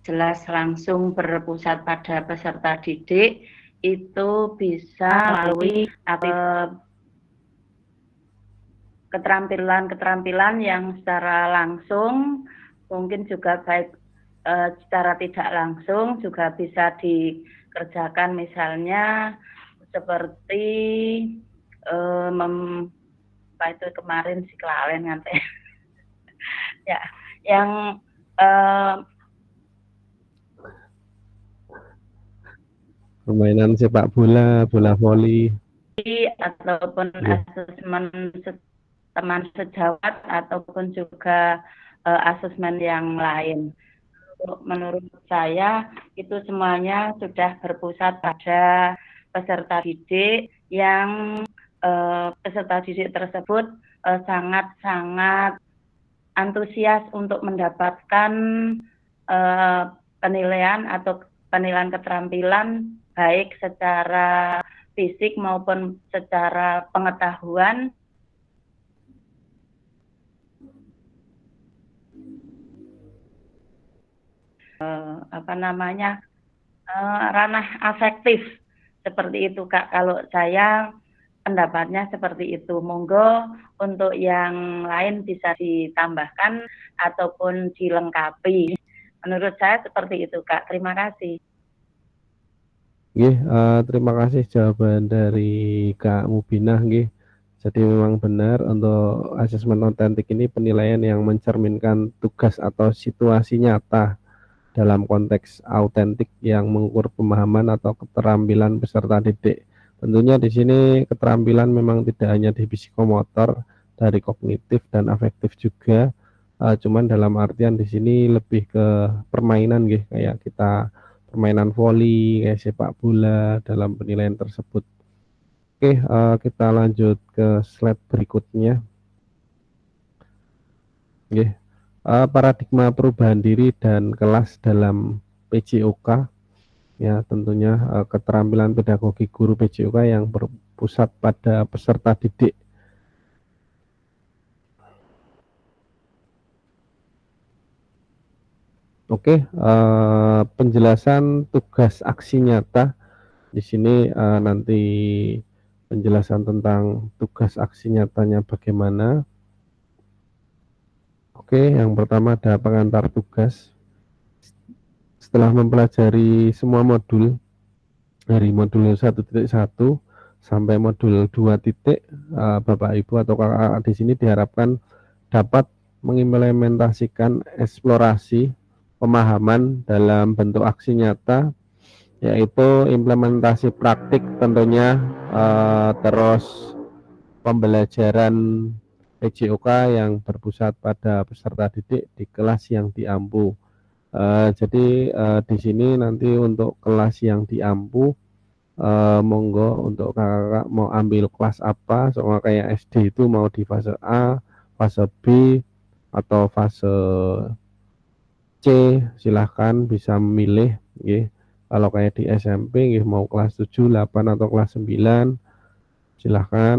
jelas langsung berpusat pada peserta didik itu bisa melalui keterampilan-keterampilan yang secara langsung mungkin juga baik secara tidak langsung juga bisa dikerjakan, misalnya seperti apa itu kemarin si kelalen nganti ya yang Permainan sepak bola, bola voli, ataupun asesmen teman sejawat ataupun juga asesmen yang lain. Menurut saya itu semuanya sudah berpusat pada peserta didik yang peserta didik tersebut sangat-sangat antusias untuk mendapatkan penilaian atau penilaian keterampilan baik secara fisik maupun secara pengetahuan ranah afektif seperti itu Kak. Kalau saya pendapatnya seperti itu. Monggo untuk yang lain bisa ditambahkan ataupun dilengkapi. Menurut saya seperti itu Kak. Terima kasih. Nggih, terima kasih jawaban dari Kak Mubinah nggih. Jadi memang benar untuk asesmen otentik ini penilaian yang mencerminkan tugas atau situasi nyata dalam konteks autentik yang mengukur pemahaman atau keterampilan peserta didik. Tentunya di sini keterampilan memang tidak hanya di psikomotor, dari kognitif dan afektif juga. Cuman dalam artian di sini lebih ke permainan nggih, kayak kita permainan voli, kayak sepak bola dalam penilaian tersebut. Oke, kita lanjut ke slide berikutnya. Oke, paradigma perubahan diri dan kelas dalam PJOK. Ya, tentunya keterampilan pedagogi guru PJOK yang berpusat pada peserta didik. Oke, penjelasan tugas aksi nyata. Di sini nanti penjelasan tentang tugas aksi nyatanya bagaimana. Oke, yang pertama ada pengantar tugas. Setelah mempelajari semua modul dari modul 1.1 sampai modul 2. Bapak Ibu atau kakak di sini diharapkan dapat mengimplementasikan eksplorasi pemahaman dalam bentuk aksi nyata, yaitu implementasi praktik tentunya, terus pembelajaran PJOK yang berpusat pada peserta didik di kelas yang diampu. Jadi di sini nanti untuk kelas yang diampu, monggo untuk kakak mau ambil kelas apa, soalnya kayak SD itu mau di fase A, fase B, atau fase C, silahkan bisa memilih. Kalau kayak di SMP mau kelas 7, 8 atau kelas 9 silahkan.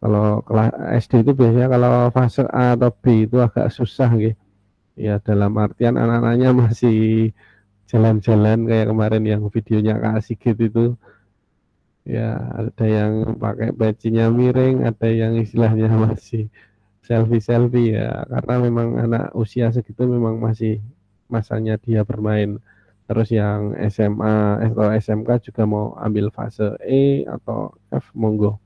Kalau kelas SD itu biasanya kalau fase A atau B itu agak susah ya, dalam artian anak-anaknya masih jalan-jalan kayak kemarin yang videonya Kak Sigit itu ya, ada yang pakai pecinya miring, ada yang istilahnya masih selfie ya, karena memang anak usia segitu memang masih masanya dia bermain. Terus yang SMA atau SMK juga mau ambil fase E atau F, monggo.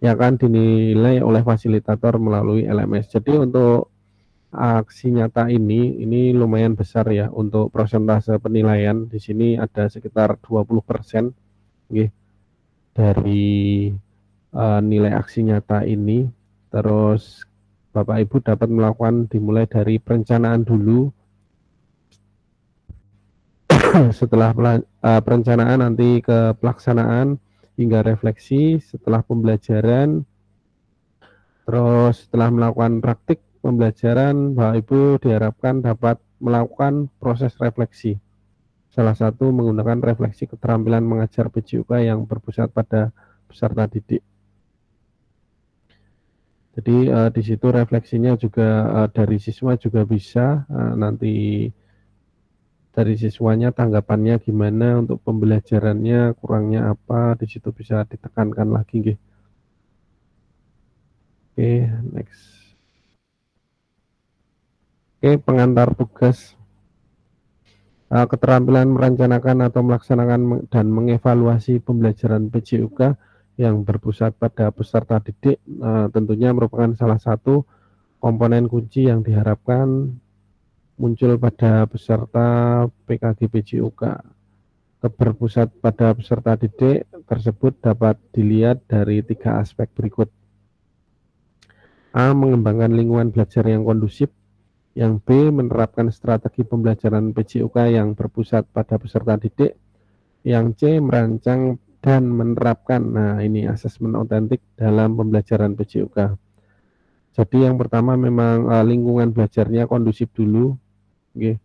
Ya kan dinilai oleh fasilitator melalui LMS. Jadi untuk aksi nyata ini lumayan besar ya untuk persentase penilaian. Di sini ada sekitar 20% nggih, dari nilai aksi nyata ini. Terus Bapak Ibu dapat melakukan dimulai dari perencanaan dulu. Setelah perencanaan nanti ke pelaksanaan hingga refleksi. Setelah pembelajaran, terus setelah melakukan praktik pembelajaran, Bapak Ibu diharapkan dapat melakukan proses refleksi. Salah satu menggunakan refleksi keterampilan mengajar PJUK yang berpusat pada peserta didik. Jadi di situ refleksinya juga dari siswa juga bisa, nanti dari siswanya tanggapannya gimana untuk pembelajarannya, kurangnya apa, di situ bisa ditekankan lagi nggih. Oke, next. Oke, pengantar tugas. Keterampilan merencanakan atau melaksanakan dan mengevaluasi pembelajaran PJUK yang berpusat pada peserta didik tentunya merupakan salah satu komponen kunci yang diharapkan muncul pada peserta PKG PJUK. Berpusat pada peserta didik tersebut dapat dilihat dari 3 aspek berikut. A. Mengembangkan lingkungan belajar yang kondusif. Yang B. Menerapkan strategi pembelajaran PJUK yang berpusat pada peserta didik. Yang C. Merancang dan menerapkan, nah ini asesmen otentik dalam pembelajaran PJUK. Jadi yang pertama memang lingkungan belajarnya kondusif dulu, okay.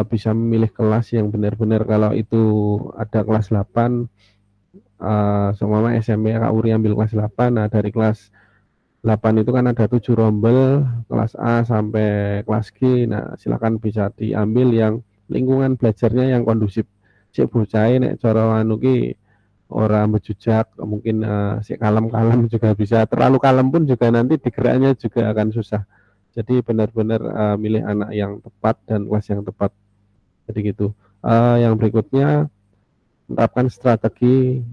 Bisa memilih kelas yang benar-benar, kalau itu ada kelas 8, seumpama SMP Kak Uri ambil kelas 8, nah dari kelas 8 itu kan ada 7 rombel, kelas A sampai kelas G, nah silakan bisa diambil yang lingkungan belajarnya yang kondusif. Cek bocah nek cara anu ki ora bejujak, mungkin si kalem-kalem juga bisa, terlalu kalem pun juga nanti digeraknya juga akan susah. Jadi benar-benar milih anak yang tepat dan kelas yang tepat. Jadi gitu. Yang berikutnya menerapkan strategi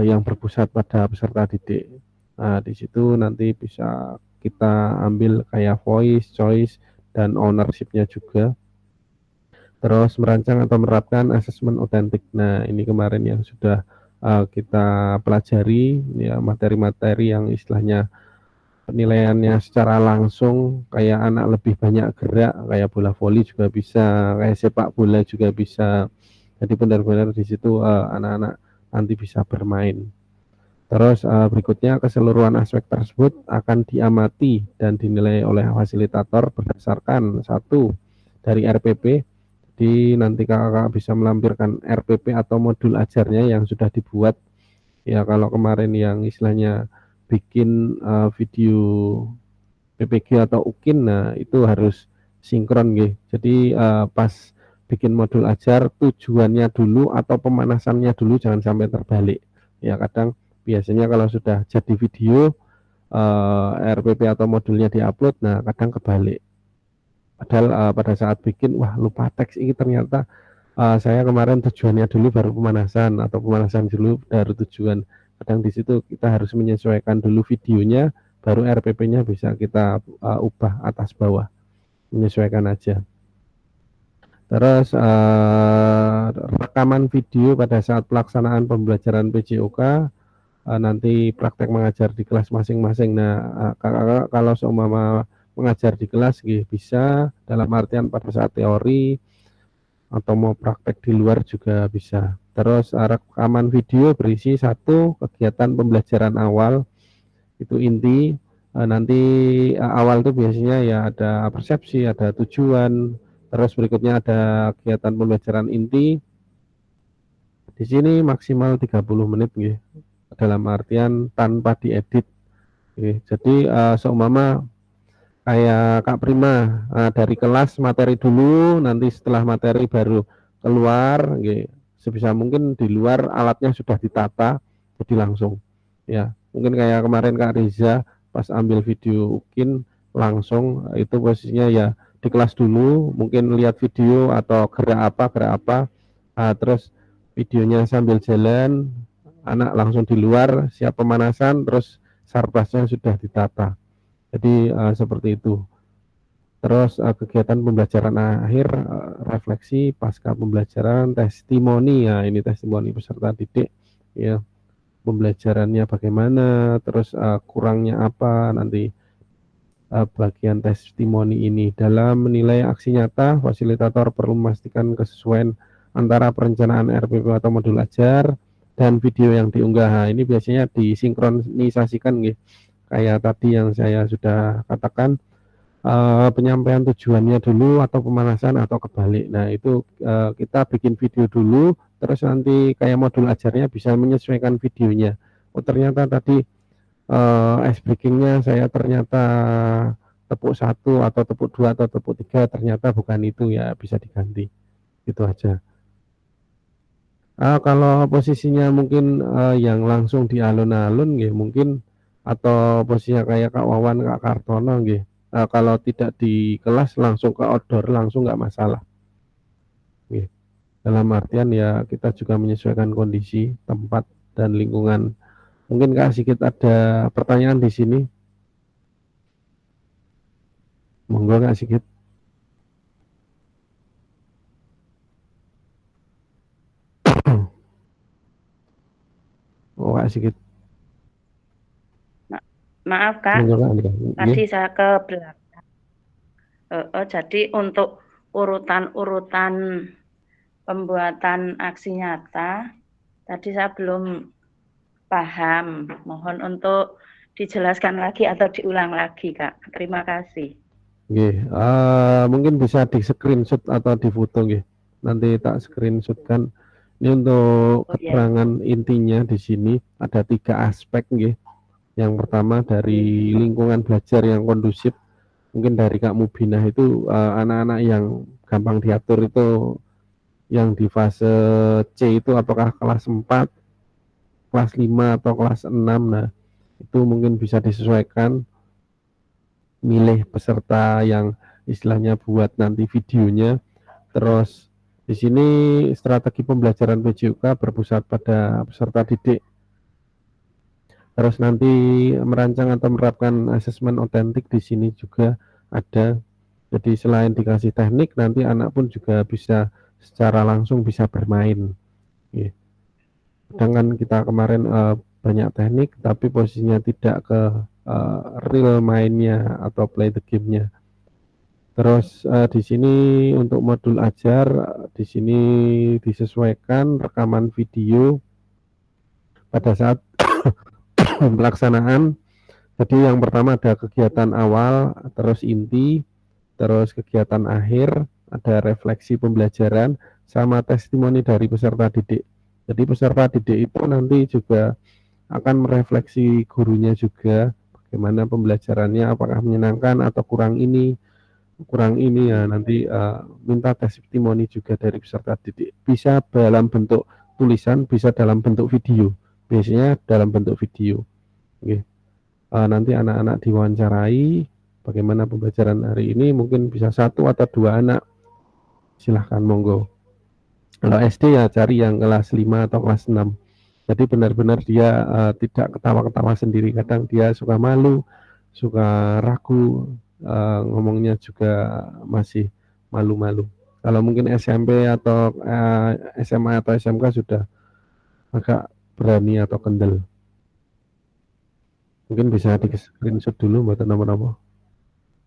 yang berpusat pada peserta didik. Nah, di situ nanti bisa kita ambil kayak voice, choice, dan ownership-nya juga. Terus merancang atau menerapkan asesmen otentik. Nah, ini kemarin yang sudah kita pelajari, ya materi-materi yang istilahnya penilaiannya secara langsung, kayak anak lebih banyak gerak, kayak bola voli juga bisa, kayak sepak bola juga bisa. Jadi benar-benar di situ anak-anak nanti bisa bermain. Terus berikutnya keseluruhan aspek tersebut akan diamati dan dinilai oleh fasilitator berdasarkan 1 dari RPP. Jadi nanti kakak bisa melampirkan RPP atau modul ajarnya yang sudah dibuat. Ya kalau kemarin yang istilahnya bikin video PPG atau UKIN, nah itu harus sinkron gitu. Jadi pas bikin modul ajar tujuannya dulu atau pemanasannya dulu, jangan sampai terbalik. Ya kadang biasanya kalau sudah jadi video RPP atau modulnya diupload, nah kadang kebalik. Padahal pada saat bikin, wah lupa teks ini ternyata saya kemarin tujuannya dulu baru pemanasan, atau pemanasan dulu baru tujuan. Kadang di situ kita harus menyesuaikan dulu videonya, baru RPP-nya bisa kita ubah atas bawah, menyesuaikan aja. Terus rekaman video pada saat pelaksanaan pembelajaran PJUK, nanti praktek mengajar di kelas masing-masing. Nah, kakak kalau seumpama mengajar di kelas bisa, dalam artian pada saat teori atau mau praktek di luar juga bisa. Terus rekaman video berisi 1 kegiatan pembelajaran awal, itu inti. Nanti awal itu biasanya ya ada persepsi, ada tujuan, terus berikutnya ada kegiatan pembelajaran inti. Di sini maksimal 30 menit gitu, dalam artian tanpa diedit. Jadi seumpama kayak Kak Prima, dari kelas materi dulu, nanti setelah materi baru keluar, sebisa mungkin di luar alatnya sudah ditata, jadi langsung. Ya, mungkin kayak kemarin Kak Riza pas ambil video UKIN langsung, itu posisinya ya di kelas dulu, mungkin lihat video atau gerak apa, terus videonya sambil jalan, anak langsung di luar siap pemanasan, terus sarbasnya sudah ditata. Jadi seperti itu. Terus kegiatan pembelajaran akhir, refleksi pasca pembelajaran, testimoni. Ya, ini testimoni peserta didik, ya, pembelajarannya bagaimana, terus kurangnya apa, nanti bagian testimoni ini. Dalam menilai aksi nyata, fasilitator perlu memastikan kesesuaian antara perencanaan RPP atau modul ajar dan video yang diunggah. Nah, ini biasanya disinkronisasikan, gitu. Kayak tadi yang saya sudah katakan, penyampaian tujuannya dulu atau pemanasan atau kebalik. Nah, itu kita bikin video dulu, terus nanti kayak modul ajarnya bisa menyesuaikan videonya. Oh, ternyata tadi ice breakingnya saya ternyata tepuk 1 atau tepuk 2 atau tepuk 3, ternyata bukan itu, ya bisa diganti. Itu aja. Kalau posisinya mungkin yang langsung di alun-alun, nggih, mungkin, atau posisinya kayak Kak Wawan, Kak Kartono, nggih. Kalau tidak di kelas langsung ke outdoor, langsung nggak masalah. Nggih. Dalam artian ya kita juga menyesuaikan kondisi, tempat, dan lingkungan. Mungkin Kak Sigit ada pertanyaan di sini. Monggo Kak Sigit. Oh, Kak Sigit. Maaf Kak, Monggo, Kak Andika. tadi Nggih. saya ke belakang. Jadi untuk urutan-urutan pembuatan aksi nyata, tadi saya belum paham. Mohon untuk dijelaskan lagi atau diulang lagi, Kak. Terima kasih. Nggih, mungkin bisa di screenshot atau di foto, nggih. Nanti tak screenshotkan. Ini untuk keterangan intinya di sini ada 3 aspek, nggih. Yang pertama dari lingkungan belajar yang kondusif. Mungkin dari Kak Mubinah itu anak-anak yang gampang diatur itu yang di fase C itu apakah kelas 4, kelas 5 atau kelas 6. Nah, itu mungkin bisa disesuaikan, milih peserta yang istilahnya buat nanti videonya. Terus di sini strategi pembelajaran PJUK berpusat pada peserta didik. Terus nanti merancang atau menerapkan asesmen otentik di sini juga ada. Jadi selain dikasih teknik, nanti anak pun juga bisa secara langsung bisa bermain. Sedangkan kita kemarin banyak teknik, tapi posisinya tidak ke real mainnya atau play the game-nya. Terus di sini untuk modul ajar, di sini disesuaikan rekaman video pada saat pelaksanaan. Jadi yang pertama ada kegiatan awal, terus inti, terus kegiatan akhir, ada refleksi pembelajaran, sama testimoni dari peserta didik. Jadi peserta didik itu nanti juga akan merefleksi gurunya juga, bagaimana pembelajarannya, apakah menyenangkan atau kurang ini ya, nanti minta testimoni juga dari peserta didik. Bisa dalam bentuk tulisan, bisa dalam bentuk video. Biasanya dalam bentuk video. Oke. Nanti anak-anak diwawancarai bagaimana pembelajaran hari ini, mungkin bisa 1 atau 2 anak. Silahkan, monggo. Kalau SD ya cari yang kelas 5 atau kelas 6. Jadi benar-benar dia tidak ketawa-ketawa sendiri. Kadang dia suka malu, suka ragu, ngomongnya juga masih malu-malu. Kalau mungkin SMP atau SMA atau SMK sudah agak berani atau kendel. Mungkin bisa di screenshot dulu buat nomor-nomor.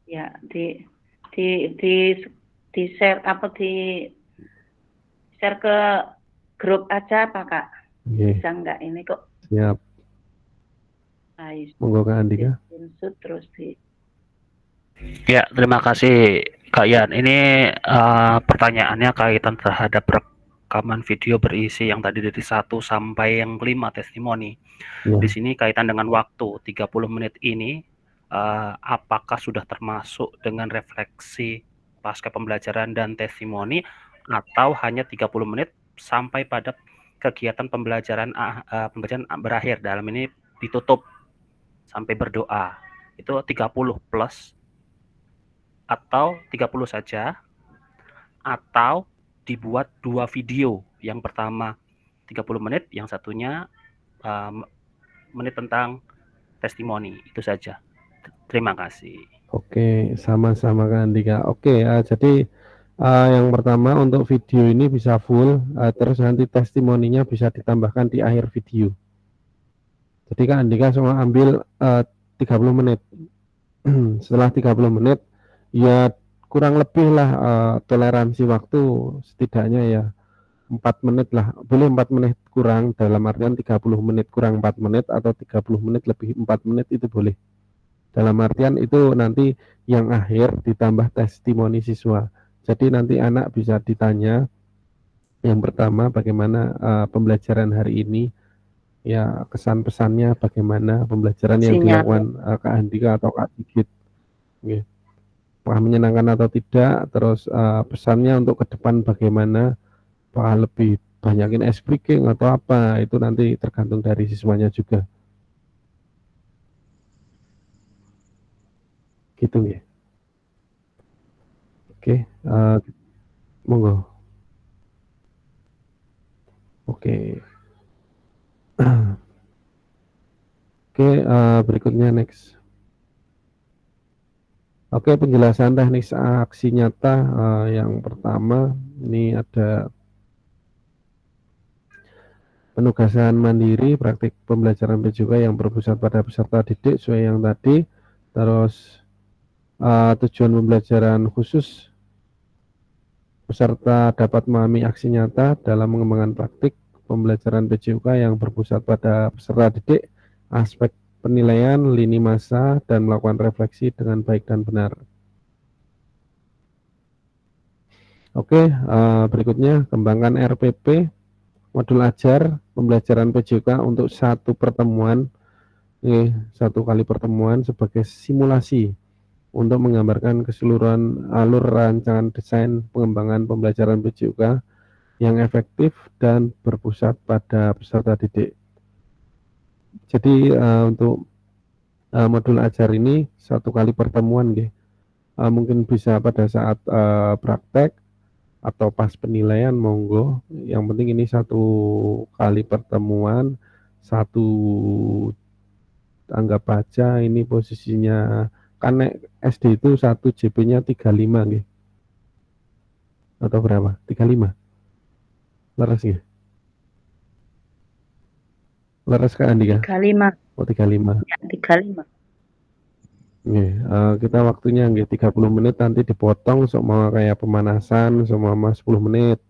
Ya, di share apa di share ke grup aja apa Kak? Okay. Bisa enggak ini kok? Siap. Monggo Kak Andika. Terus di. Ya, terima kasih Kak Yan. Ini pertanyaannya kaitan terhadap rekaman video berisi yang tadi dari 1 sampai yang 5 testimoni. Ya. Di sini kaitan dengan waktu 30 menit ini, apakah sudah termasuk dengan refleksi pasca pembelajaran dan testimoni, atau hanya 30 menit sampai pada kegiatan pembelajaran berakhir, dalam ini ditutup sampai berdoa, itu 30 plus atau 30 saja, atau dibuat 2 video. Yang pertama 30 menit, yang satunya menit tentang testimoni. Itu saja. Terima kasih. Oke, sama-sama Kak Andika. Oke, jadi yang pertama untuk video ini bisa full, terus nanti testimoninya bisa ditambahkan di akhir video. Jadi Kak Andika semua ambil 30 menit. Setelah 30 menit, ya kurang lebih lah toleransi waktu setidaknya ya 4 menit lah. Boleh 4 menit kurang, dalam artian 30 menit kurang 4 menit atau 30 menit lebih 4 menit itu boleh. Dalam artian itu nanti yang akhir ditambah testimoni siswa. Jadi nanti anak bisa ditanya yang pertama bagaimana pembelajaran hari ini, ya kesan pesannya bagaimana pembelajaran yang dilakukan Kak Andika atau Kak Sigit, okay. Apakah menyenangkan atau tidak, terus pesannya untuk ke depan bagaimana, apakah lebih banyakin ice breaking atau apa, itu nanti tergantung dari siswanya juga gitu ya. Oke, monggo. Oke. Oke, berikutnya next. Oke, penjelasan teknis aksi nyata yang pertama ini ada penugasan mandiri, praktik pembelajaran PJOK yang berpusat pada peserta didik sesuai yang tadi. Terus tujuan pembelajaran khusus, peserta dapat memahami aksi nyata dalam mengembangkan praktik pembelajaran PJOK yang berpusat pada peserta didik, aspek penilaian, lini masa, dan melakukan refleksi dengan baik dan benar. Oke, berikutnya kembangkan RPP, modul ajar pembelajaran PJOK untuk satu pertemuan, satu kali pertemuan sebagai simulasi untuk menggambarkan keseluruhan alur rancangan desain pengembangan pembelajaran PJOK yang efektif dan berpusat pada peserta didik. Jadi untuk modul ajar ini satu kali pertemuan, mungkin bisa pada saat praktek atau pas penilaian, monggo. Yang penting ini satu kali pertemuan, satu anggap aja ini posisinya kan SD itu 1 JP-nya 35 nggih. Atau berapa? 35. Leres nggih? Leres Kak Andika? 35. Oh, 35. Ya, 35. Nggih, kita waktunya nggih 30 menit, nanti dipotong semua kayak pemanasan semua 10 menit.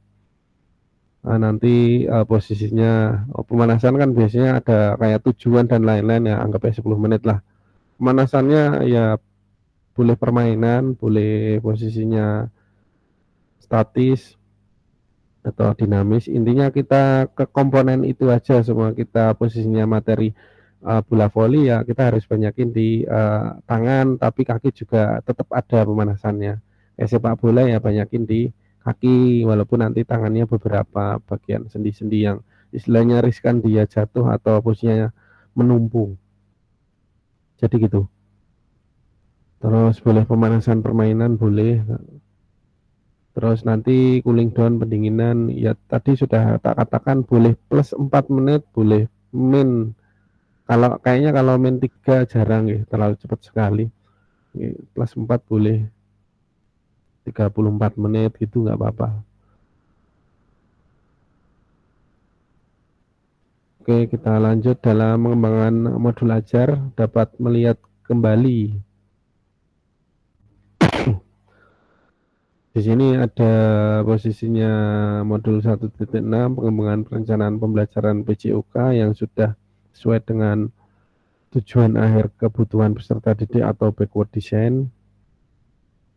Nanti posisinya pemanasan kan biasanya ada kayak tujuan dan lain-lain ya, anggapnya 10 menit lah. Pemanasannya ya boleh permainan, boleh posisinya statis atau dinamis. Intinya kita ke komponen itu aja semua, kita posisinya materi bola voli ya kita harus banyakin di tangan, tapi kaki juga tetap ada pemanasannya. Sepak bola ya banyakin di kaki, walaupun nanti tangannya beberapa bagian sendi-sendi yang istilahnya riskan dia jatuh atau posisinya menumpuk. Jadi gitu. Terus boleh pemanasan permainan boleh. Terus nanti cooling down pendinginan ya tadi sudah tak katakan boleh plus 4 menit, boleh min. Kalau kayaknya kalau min 3 jarang ya, terlalu cepat sekali. Plus 4 boleh 34 menit gitu nggak apa-apa. Oke, kita lanjut dalam pengembangan modul ajar dapat melihat kembali. Di sini ada posisinya modul 1.6 pengembangan perencanaan pembelajaran PJOK yang sudah sesuai dengan tujuan akhir kebutuhan peserta didik atau backward design.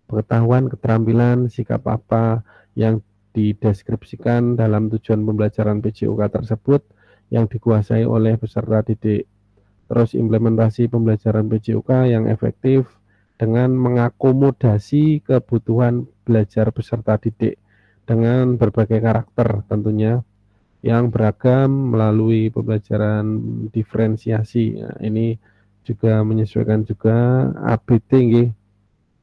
Pengetahuan, keterampilan, sikap apa yang dideskripsikan dalam tujuan pembelajaran PJOK tersebut yang dikuasai oleh peserta didik. Terus implementasi pembelajaran PJOK yang efektif dengan mengakomodasi kebutuhan belajar peserta didik dengan berbagai karakter tentunya yang beragam melalui pembelajaran diferensiasi. Nah, ini juga menyesuaikan juga ABT nggih.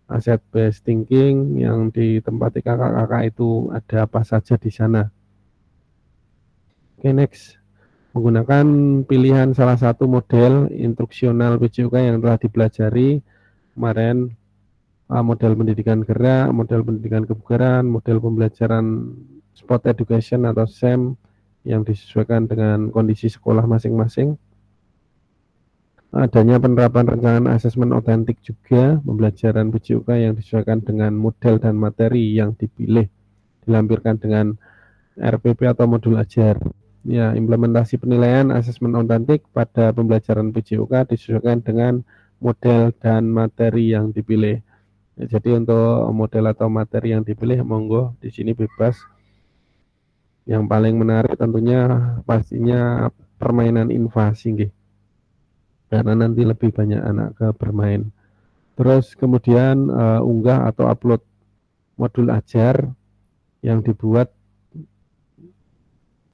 Asset based thinking yang ditempati kakak-kakak itu ada apa saja di sana. Oke, next. Menggunakan pilihan salah satu model instruksional PJOK yang telah dipelajari kemarin, model pendidikan gerak, model pendidikan kebugaran, model pembelajaran sport education atau SEM yang disesuaikan dengan kondisi sekolah masing-masing. Adanya penerapan rancangan asesmen otentik juga, pembelajaran PJOK yang disesuaikan dengan model dan materi yang dipilih, dilampirkan dengan RPP atau modul ajar. Ya, implementasi penilaian asesmen otentik pada pembelajaran PJOK disesuaikan dengan model dan materi yang dipilih. Ya, jadi untuk model atau materi yang dipilih, monggo di sini bebas. Yang paling menarik tentunya pastinya permainan invasi, nggih. Karena nanti lebih banyak anak ke bermain. Terus kemudian unggah atau upload modul ajar yang dibuat.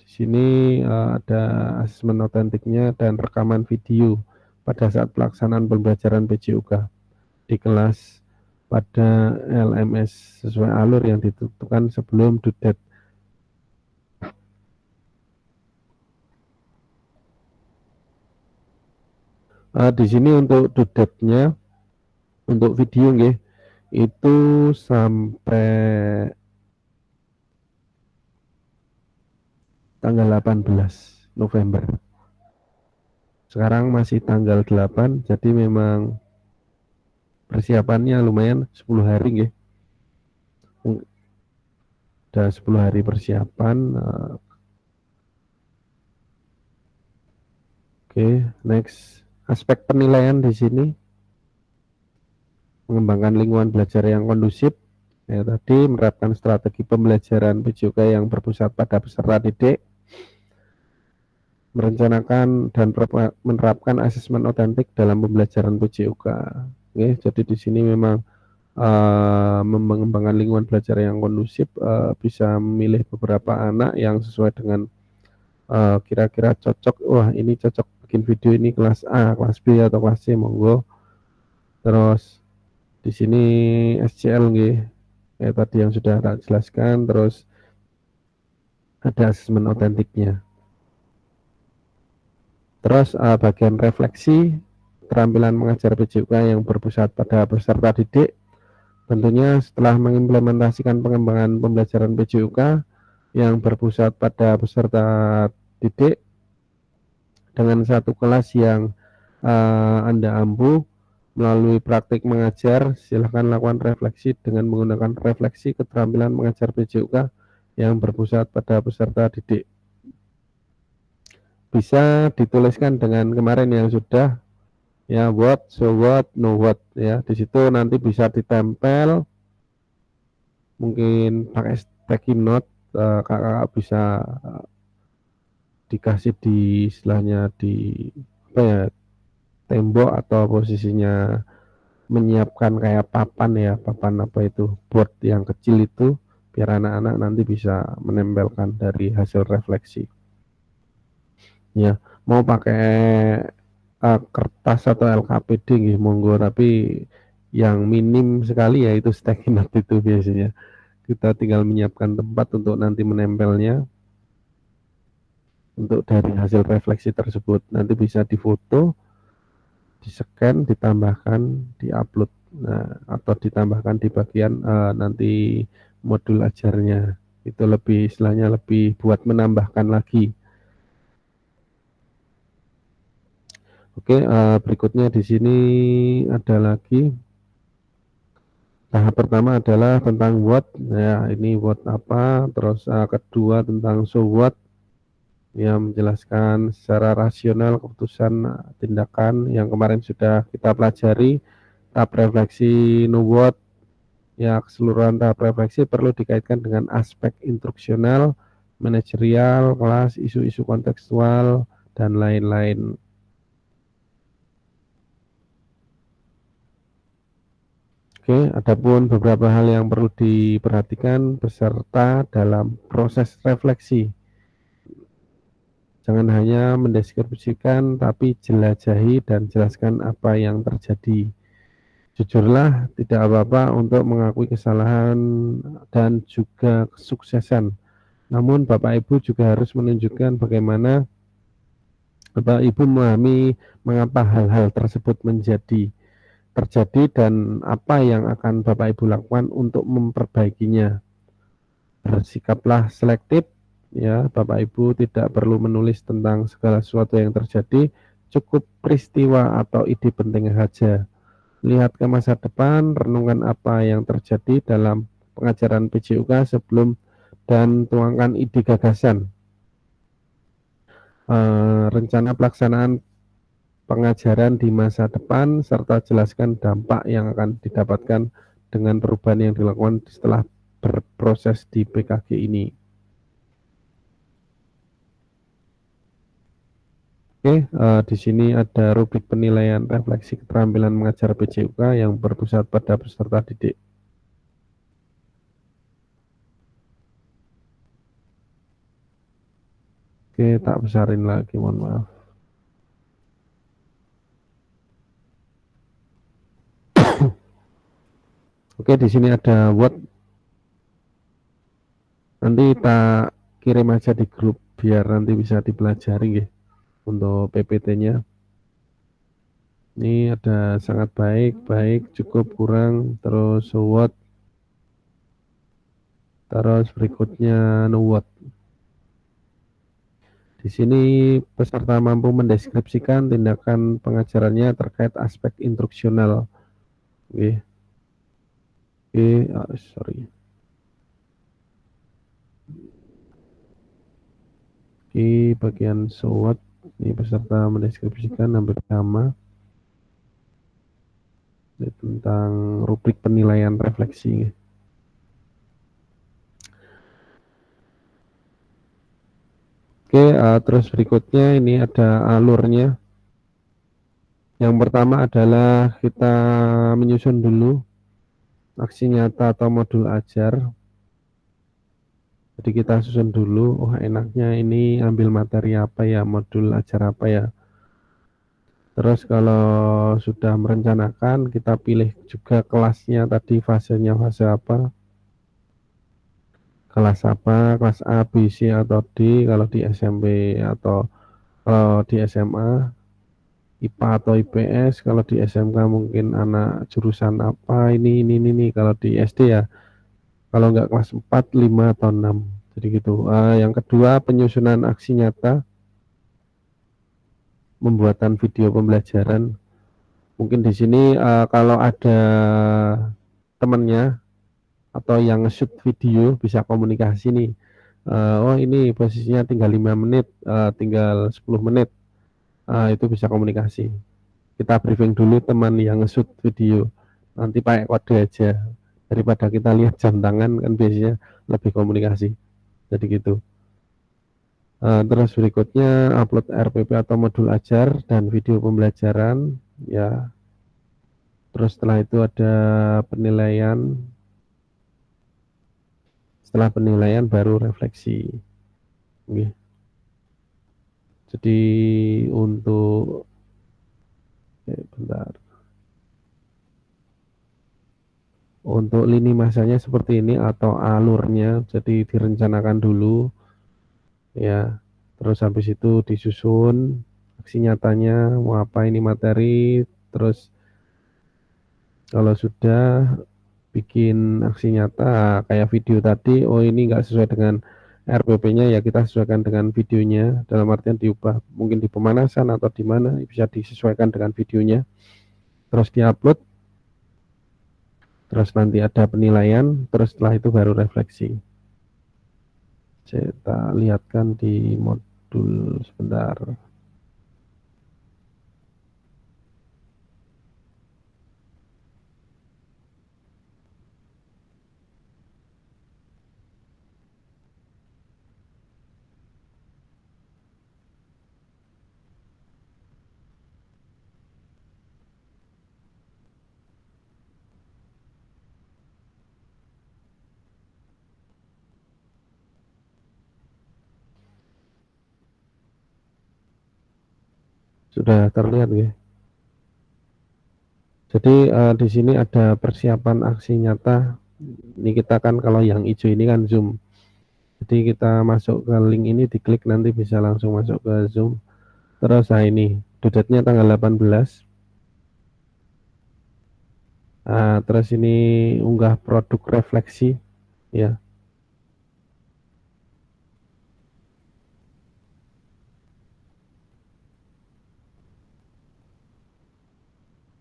Di sini ada asesmen otentiknya dan rekaman video pada saat pelaksanaan pembelajaran PJOK di kelas pada LMS sesuai alur yang ditentukan sebelum due date. Di sini untuk due date-nya untuk video nggih itu sampai tanggal 18 November. Sekarang masih tanggal 8, jadi memang persiapannya lumayan 10 hari nggih. Udah 10 hari persiapan. Oke, next. Aspek penilaian di sini mengembangkan lingkungan belajar yang kondusif. Ya, tadi menerapkan strategi pembelajaran PJOK yang berpusat pada peserta didik, merencanakan dan menerapkan asesmen otentik dalam pembelajaran PJOK. Oke, jadi di sini memang mengembangkan lingkungan belajar yang kondusif, bisa memilih beberapa anak yang sesuai dengan kira-kira cocok. Wah, ini cocok bikin video ini kelas A, kelas B atau kelas C, monggo. Terus di sini SCL nggih, kayak tadi yang sudah tak jelaskan. Terus ada asesmen otentiknya. Terus bagian refleksi keterampilan mengajar PJOK yang berpusat pada peserta didik. Tentunya setelah mengimplementasikan pengembangan pembelajaran PJOK yang berpusat pada peserta didik dengan satu kelas yang Anda ampuh melalui praktik mengajar, silahkan lakukan refleksi dengan menggunakan refleksi keterampilan mengajar PJOK yang berpusat pada peserta didik. Bisa dituliskan dengan kemarin yang sudah, ya, what, so what, no what, ya. Di situ nanti bisa ditempel, mungkin pakai sticky note, kakak bisa dikasih di istilahnya di apa ya, tembok atau posisinya menyiapkan kayak papan, ya, papan apa itu, board yang kecil itu, biar anak-anak nanti bisa menempelkan dari hasil refleksi. Ya, mau pakai kertas atau LKPD nggih monggo, tapi yang minim sekali ya itu sticky note itu biasanya. Kita tinggal menyiapkan tempat untuk nanti menempelnya. Untuk dari hasil refleksi tersebut nanti bisa difoto, di-scan, ditambahkan, di-upload, atau ditambahkan di bagian nanti modul ajarnya. Itu lebih istilahnya lebih buat menambahkan lagi. Oke, berikutnya di sini ada lagi. Tahap pertama adalah tentang what, ya, ini what apa, terus kedua tentang so what, yang menjelaskan secara rasional keputusan tindakan yang kemarin sudah kita pelajari. Tahap refleksi no what, ya, keseluruhan tahap refleksi perlu dikaitkan dengan aspek instruksional, manajerial, kelas, isu-isu kontekstual, dan lain-lain. Oke, adapun beberapa hal yang perlu diperhatikan peserta dalam proses refleksi. Jangan hanya mendeskripsikan, tapi jelajahi dan jelaskan apa yang terjadi. Jujurlah, tidak apa-apa untuk mengakui kesalahan dan juga kesuksesan. Namun Bapak Ibu juga harus menunjukkan bagaimana Bapak Ibu memahami mengapa hal-hal tersebut terjadi dan apa yang akan Bapak Ibu lakukan untuk memperbaikinya. Bersikaplah selektif, ya. Bapak Ibu tidak perlu menulis tentang segala sesuatu yang terjadi, cukup peristiwa atau ide penting saja. Lihat ke masa depan, renungkan apa yang terjadi dalam pengajaran PJUK sebelum dan tuangkan ide gagasan. Rencana pelaksanaan pengajaran di masa depan serta jelaskan dampak yang akan didapatkan dengan perubahan yang dilakukan setelah berproses di PKG ini. Oke, di sini ada rubrik penilaian refleksi keterampilan mengajar PJUK yang berpusat pada peserta didik. Oke, tak besarin lagi, mohon maaf. Oke, di sini ada Word. Nanti tak kirim aja di grup biar nanti bisa dipelajari ya, untuk PPT-nya. Ini ada sangat baik, baik, cukup, kurang, terus what, terus berikutnya no what. Di sini peserta mampu mendeskripsikan tindakan pengajarannya terkait aspek instruksional. Oke. Sorry. Di bagian so what, ini peserta mendeskripsikan hampir sama. Ini tentang rubrik penilaian refleksi. Oke, terus berikutnya ini ada alurnya. Yang pertama adalah kita menyusun dulu aksi nyata atau modul ajar. Jadi kita susun dulu, oh enaknya ini ambil materi apa ya, modul ajar apa ya. Terus kalau sudah merencanakan, kita pilih juga kelasnya tadi, fasenya fase apa. Kelas apa, kelas A, B, C, atau D, kalau di SMP atau kalau di SMA, IPA atau IPS, kalau di SMK mungkin anak jurusan apa, ini, kalau di SD ya, kalau enggak kelas 4, 5, atau 6, jadi gitu. Yang kedua, penyusunan aksi nyata, pembuatan video pembelajaran. Mungkin di sini kalau ada temannya atau yang nge-shoot video bisa komunikasi nih. Oh ini posisinya tinggal 5 menit, tinggal 10 menit. Itu bisa komunikasi. Kita briefing dulu teman yang nge-shoot video. Nanti pakai kode aja. Daripada kita lihat jam tangan kan biasanya lebih komunikasi. Jadi gitu. Terus berikutnya upload RPP atau modul ajar dan video pembelajaran ya. Terus setelah itu ada penilaian. Setelah penilaian baru refleksi. Oke. Jadi untuk bentar. Untuk lini masanya seperti ini atau alurnya, jadi direncanakan dulu ya. Terus habis itu disusun aksi nyatanya, mau apa ini materi, terus kalau sudah bikin aksi nyata kayak video tadi, oh ini enggak sesuai dengan RPP-nya ya kita sesuaikan dengan videonya, dalam artian diubah mungkin di pemanasan atau di mana bisa disesuaikan dengan videonya, terus diupload, terus nanti ada penilaian, terus setelah itu baru refleksi. Kita lihatkan di modul sebentar. Sudah terlihat ya? Jadi di sini ada persiapan aksi nyata. Ini kita kan kalau yang hijau ini kan Zoom. Jadi kita masuk ke link ini, diklik nanti bisa langsung masuk ke Zoom. Terus ini due-date-nya tanggal 18. Terus ini unggah produk refleksi ya.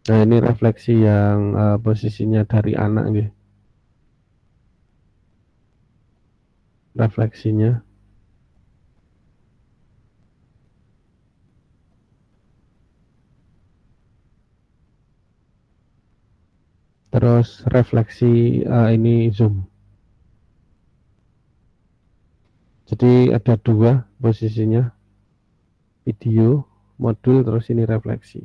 Nah, ini refleksi yang posisinya dari anak gitu. Refleksinya. Terus refleksi ini zoom. Jadi ada dua posisinya. Video, modul, terus ini refleksi.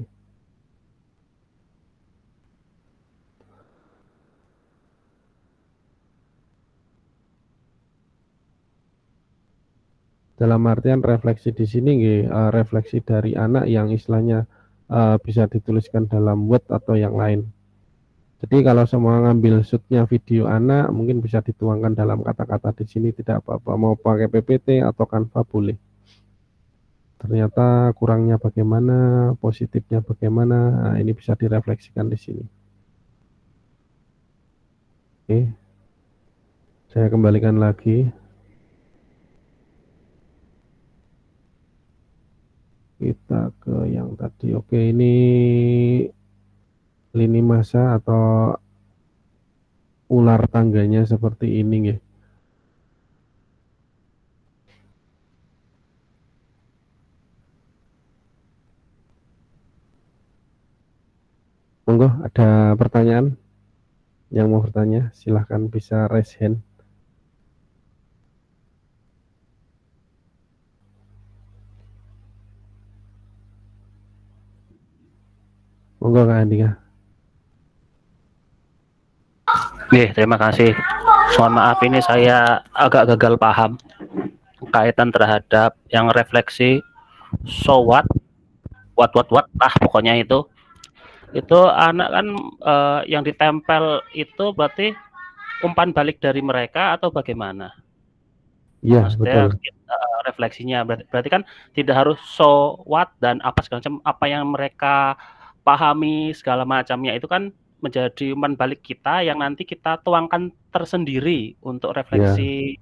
Dalam artian refleksi di sini refleksi dari anak yang istilahnya bisa dituliskan dalam Word atau yang lain. Jadi kalau semua ngambil shootnya video anak mungkin bisa dituangkan dalam kata-kata di sini, tidak apa-apa, mau pakai PPT atau Canva boleh. Ternyata kurangnya bagaimana, positifnya bagaimana, nah, ini bisa direfleksikan di sini. Oke, saya kembalikan lagi. Kita ke yang tadi. Oke, ini lini masa atau ular tangganya seperti ini ya. Monggo, ada pertanyaan yang mau bertanya, silahkan bisa raise hand. Monggo Kak Andika. Terima kasih. Mohon maaf ini saya agak gagal paham kaitan terhadap yang refleksi so what lah pokoknya itu anak kan yang ditempel itu berarti umpan balik dari mereka atau bagaimana? Iya, Maksudnya, betul. refleksinya berarti kan tidak harus so what dan apa segala macam, apa yang mereka pahami segala macamnya itu kan menjadi umpan balik kita yang nanti kita tuangkan tersendiri untuk refleksi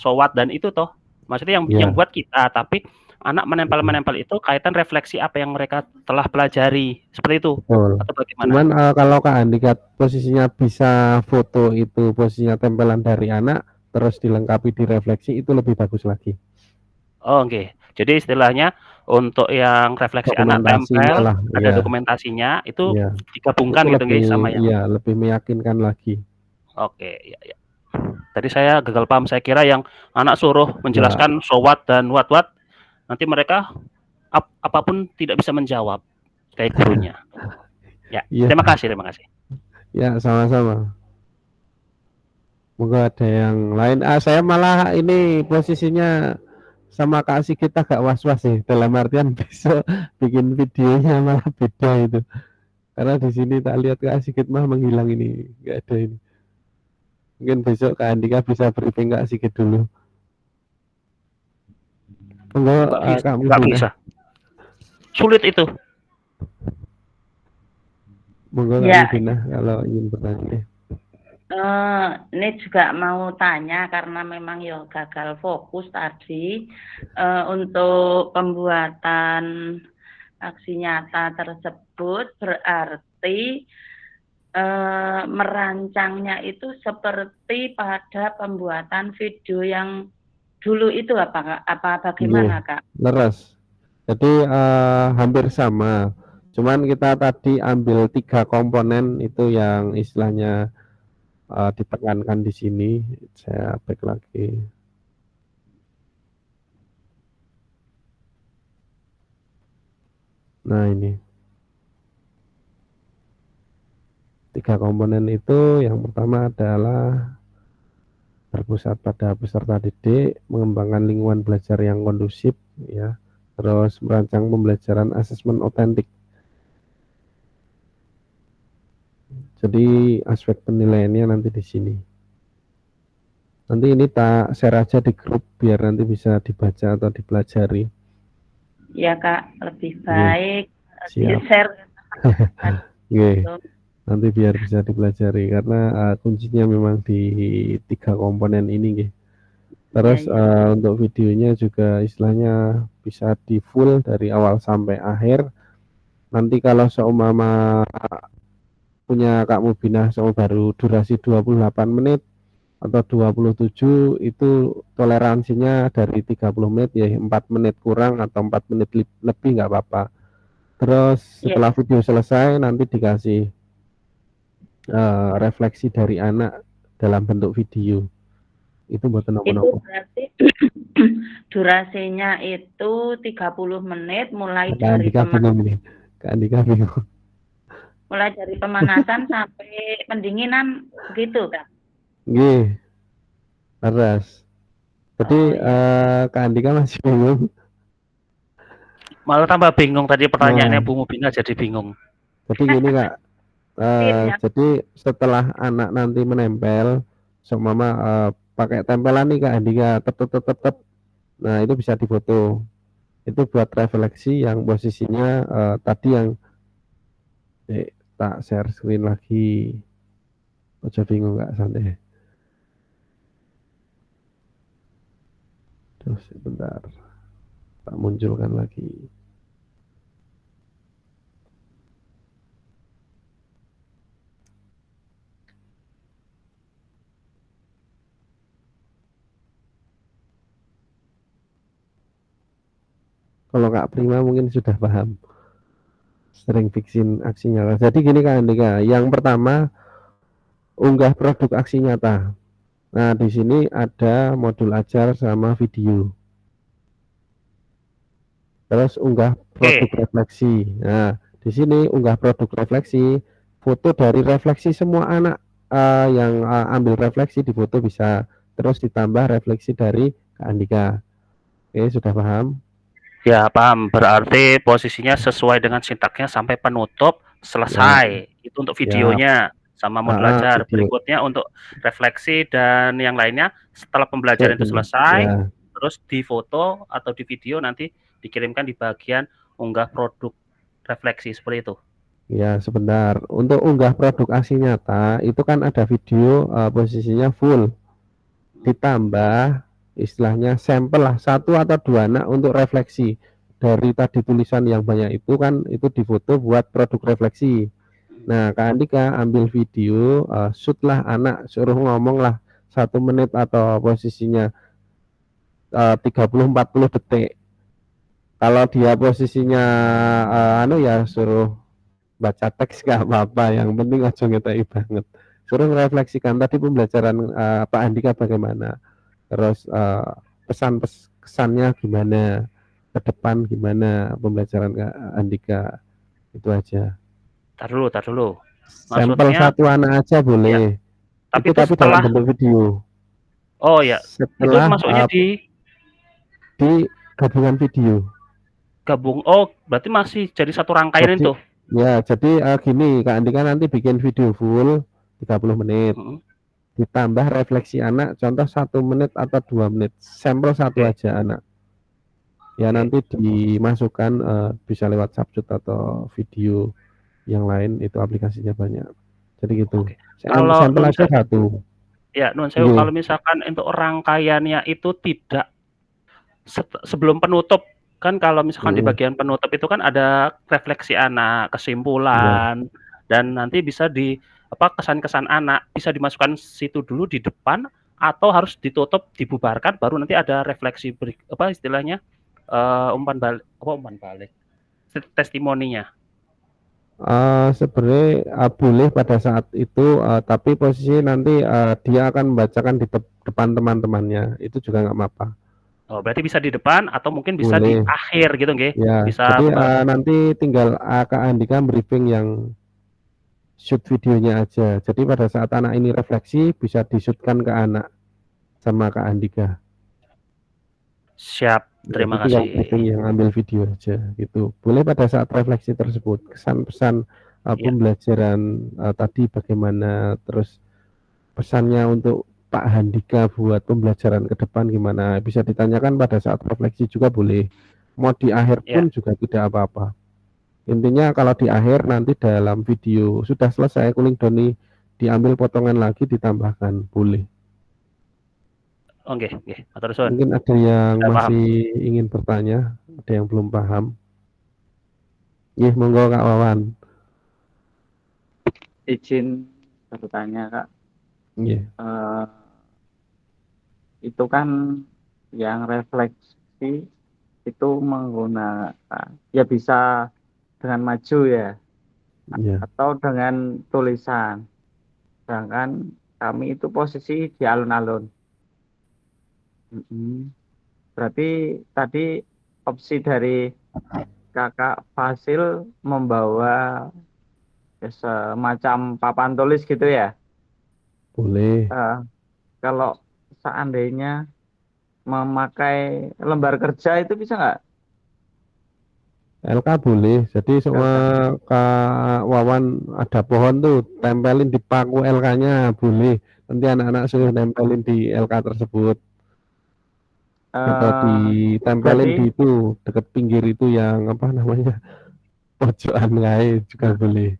so what dan itu toh. Maksudnya yang buat kita, tapi anak menempel itu kaitan refleksi apa yang mereka telah pelajari. Seperti itu. Betul. Atau bagaimana? Cuman kalau Kak Andika posisinya bisa foto itu posisinya tempelan dari anak terus dilengkapi direfleksi itu lebih bagus lagi. Oh, oke. Jadi istilahnya untuk yang refleksi anak tempel lah, ada dokumentasinya itu digabungkan itu gitu lebih, guys sama yang lebih meyakinkan lagi. Oke, ya. Tadi saya gagal paham, saya kira yang anak suruh menjelaskan so what dan what nanti mereka apapun tidak bisa menjawab kayak gurunya. Ya, terima kasih. Ya, sama-sama. Moga ada yang lain. Saya malah ini posisinya sama Kak Sigit agak was-was sih, dalam artian besok bikin videonya malah beda itu. Karena di sini tak lihat Kak Sigit mah menghilang ini, nggak ada ini. Mungkin besok Kak Andika bisa briefing Kak Sigit dulu. Nggak bisa. Sulit itu. Monggo Kak Yudina kalau ingin bertanya. Ini juga mau tanya karena memang ya gagal fokus tadi untuk pembuatan aksi nyata tersebut berarti merancangnya itu seperti pada pembuatan video yang dulu itu apa bagaimana Kak? Leres. Jadi hampir sama. Cuman kita tadi ambil 3 komponen itu yang istilahnya ditekankan di sini. Saya back lagi. Nah, ini 3 komponen itu yang pertama adalah berpusat pada peserta didik, mengembangkan lingkungan belajar yang kondusif, ya, terus merancang pembelajaran asesmen otentik. Jadi aspek penilaiannya nanti di sini. Nanti ini tak share aja di grup biar nanti bisa dibaca atau dipelajari. Ya Kak, lebih Iya, baik siap. di-share. Oke, nanti biar bisa dipelajari karena kuncinya memang di 3 komponen ini, nggih. Terus untuk videonya juga istilahnya bisa di full dari awal sampai akhir. Nanti kalau seumpama punya Kak Mubinah baru durasi 28 menit atau 27, itu toleransinya dari 30 menit ya 4 menit kurang atau 4 menit lebih nggak apa-apa. Terus setelah video selesai nanti dikasih refleksi dari anak dalam bentuk video. Itu buat Itu nopo-nopo. berarti durasinya itu 30 menit mulai Kak dari Andika bingung nih. Kak Andika bingung. mulai dari pemanasan sampai pendinginan begitu Kak. Nggih. Leres. Jadi Kak Andika masih bingung. Malah tambah bingung tadi pertanyaannya Bu Mubina jadi bingung. Jadi gini Kak, jadi setelah anak nanti menempel, seumpama pakai tempelan nih Kak Andika, tetep. Nah itu bisa difoto. Itu buat refleksi yang posisinya tadi yang tak share screen lagi. Ojo bingung Kak, santai. Terus sebentar, tak munculkan lagi. Kalau Kak Prima mungkin sudah paham, sering bikin aksi nyata. Jadi gini Kak Andika, yang pertama unggah produk aksi nyata. Nah di sini ada modul ajar sama video. Terus unggah produk refleksi. Nah di sini unggah produk refleksi, foto dari refleksi semua anak yang ambil refleksi di foto bisa. Terus ditambah refleksi dari Kak Andika. Oke, sudah paham? Ya, paham. Berarti posisinya sesuai dengan sintaknya sampai penutup selesai. Itu untuk videonya sama modul ajar. Berikutnya untuk refleksi dan yang lainnya setelah pembelajaran itu selesai, terus di foto atau di video nanti dikirimkan di bagian unggah produk refleksi seperti itu. Ya, sebentar. Untuk unggah produk aksi nyata itu kan ada video posisinya full. Ditambah istilahnya sampel lah 1 atau 2 anak untuk refleksi. Dari tadi tulisan yang banyak itu kan itu difoto buat produk refleksi. Nah Kak Andika ambil video, shoot lah anak, suruh ngomong lah 1 menit atau posisinya 30-40 detik. Kalau dia posisinya ya suruh baca teks gak apa-apa, yang penting aja ngetei banget. Suruh merefleksikan tadi pembelajaran Pak Andika bagaimana, terus kesannya gimana, ke depan gimana pembelajaran Kak Andika, itu aja. Tar dulu. Sampel 1 anak aja boleh. Ya, tapi dalam bentuk video. Oh ya. Setelah itu masuknya di gabungan video. Berarti masih jadi satu rangkaian itu. Ya, jadi gini Kak Andika nanti bikin video full 30 menit. Ditambah refleksi anak contoh 1 menit atau 2 menit. Sampel 1 aja anak. Ya nanti dimasukkan bisa lewat Subjut atau video yang lain, itu aplikasinya banyak. Jadi gitu. Kalau sampel aja 1. Ya, kalau misalkan untuk rangkaiannya itu tidak sebelum penutup kan, kalau misalkan di bagian penutup itu kan ada refleksi anak, kesimpulan, dan nanti bisa kesan-kesan anak bisa dimasukkan situ dulu di depan atau harus ditutup dibubarkan baru nanti ada refleksi istilahnya umpan balik testimoninya. Sebenarnya boleh pada saat itu, tapi posisi nanti dia akan membacakan di depan teman-temannya, itu juga nggak apa-apa. Oh, berarti bisa di depan atau mungkin bisa di akhir gitu nggih? Ya, bisa jadi nanti tinggal Kak Andika briefing yang shoot videonya aja. Jadi pada saat anak ini refleksi bisa di-shootkan ke anak sama Kak Andika. Siap, terima kasih. Yang briefing yang ambil video aja gitu. Boleh pada saat refleksi tersebut kesan-pesan Iya. pembelajaran tadi bagaimana, terus pesannya untuk Pak Handika buat pembelajaran ke depan gimana, bisa ditanyakan pada saat refleksi juga boleh, mau di akhir Ya. pun juga tidak apa-apa. Intinya kalau di akhir nanti dalam video sudah selesai cooling down nih, diambil potongan lagi ditambahkan, boleh. Oke, matur suwun. Mungkin ada yang Sudah paham. masih ingin bertanya, ada yang belum paham. Monggo Kak Wawan. Izin bertanya Kak. Nggih. Itu kan yang refleksi itu menggunakan, ya bisa dengan maju ya, Iya. atau dengan tulisan. Sedangkan kami itu posisi di alun-alun. Berarti tadi opsi dari Kakak Fasil membawa semacam papan tulis gitu ya. Boleh. Kalau seandainya memakai lembar kerja itu bisa nggak? LK boleh. Jadi semua Kak Wawan ada pohon tuh, tempelin di paku LK-nya boleh. Nanti anak-anak suruh tempelin di LK tersebut. Atau ditempelin di itu deket pinggir itu yang apa namanya, pojokan kae juga boleh.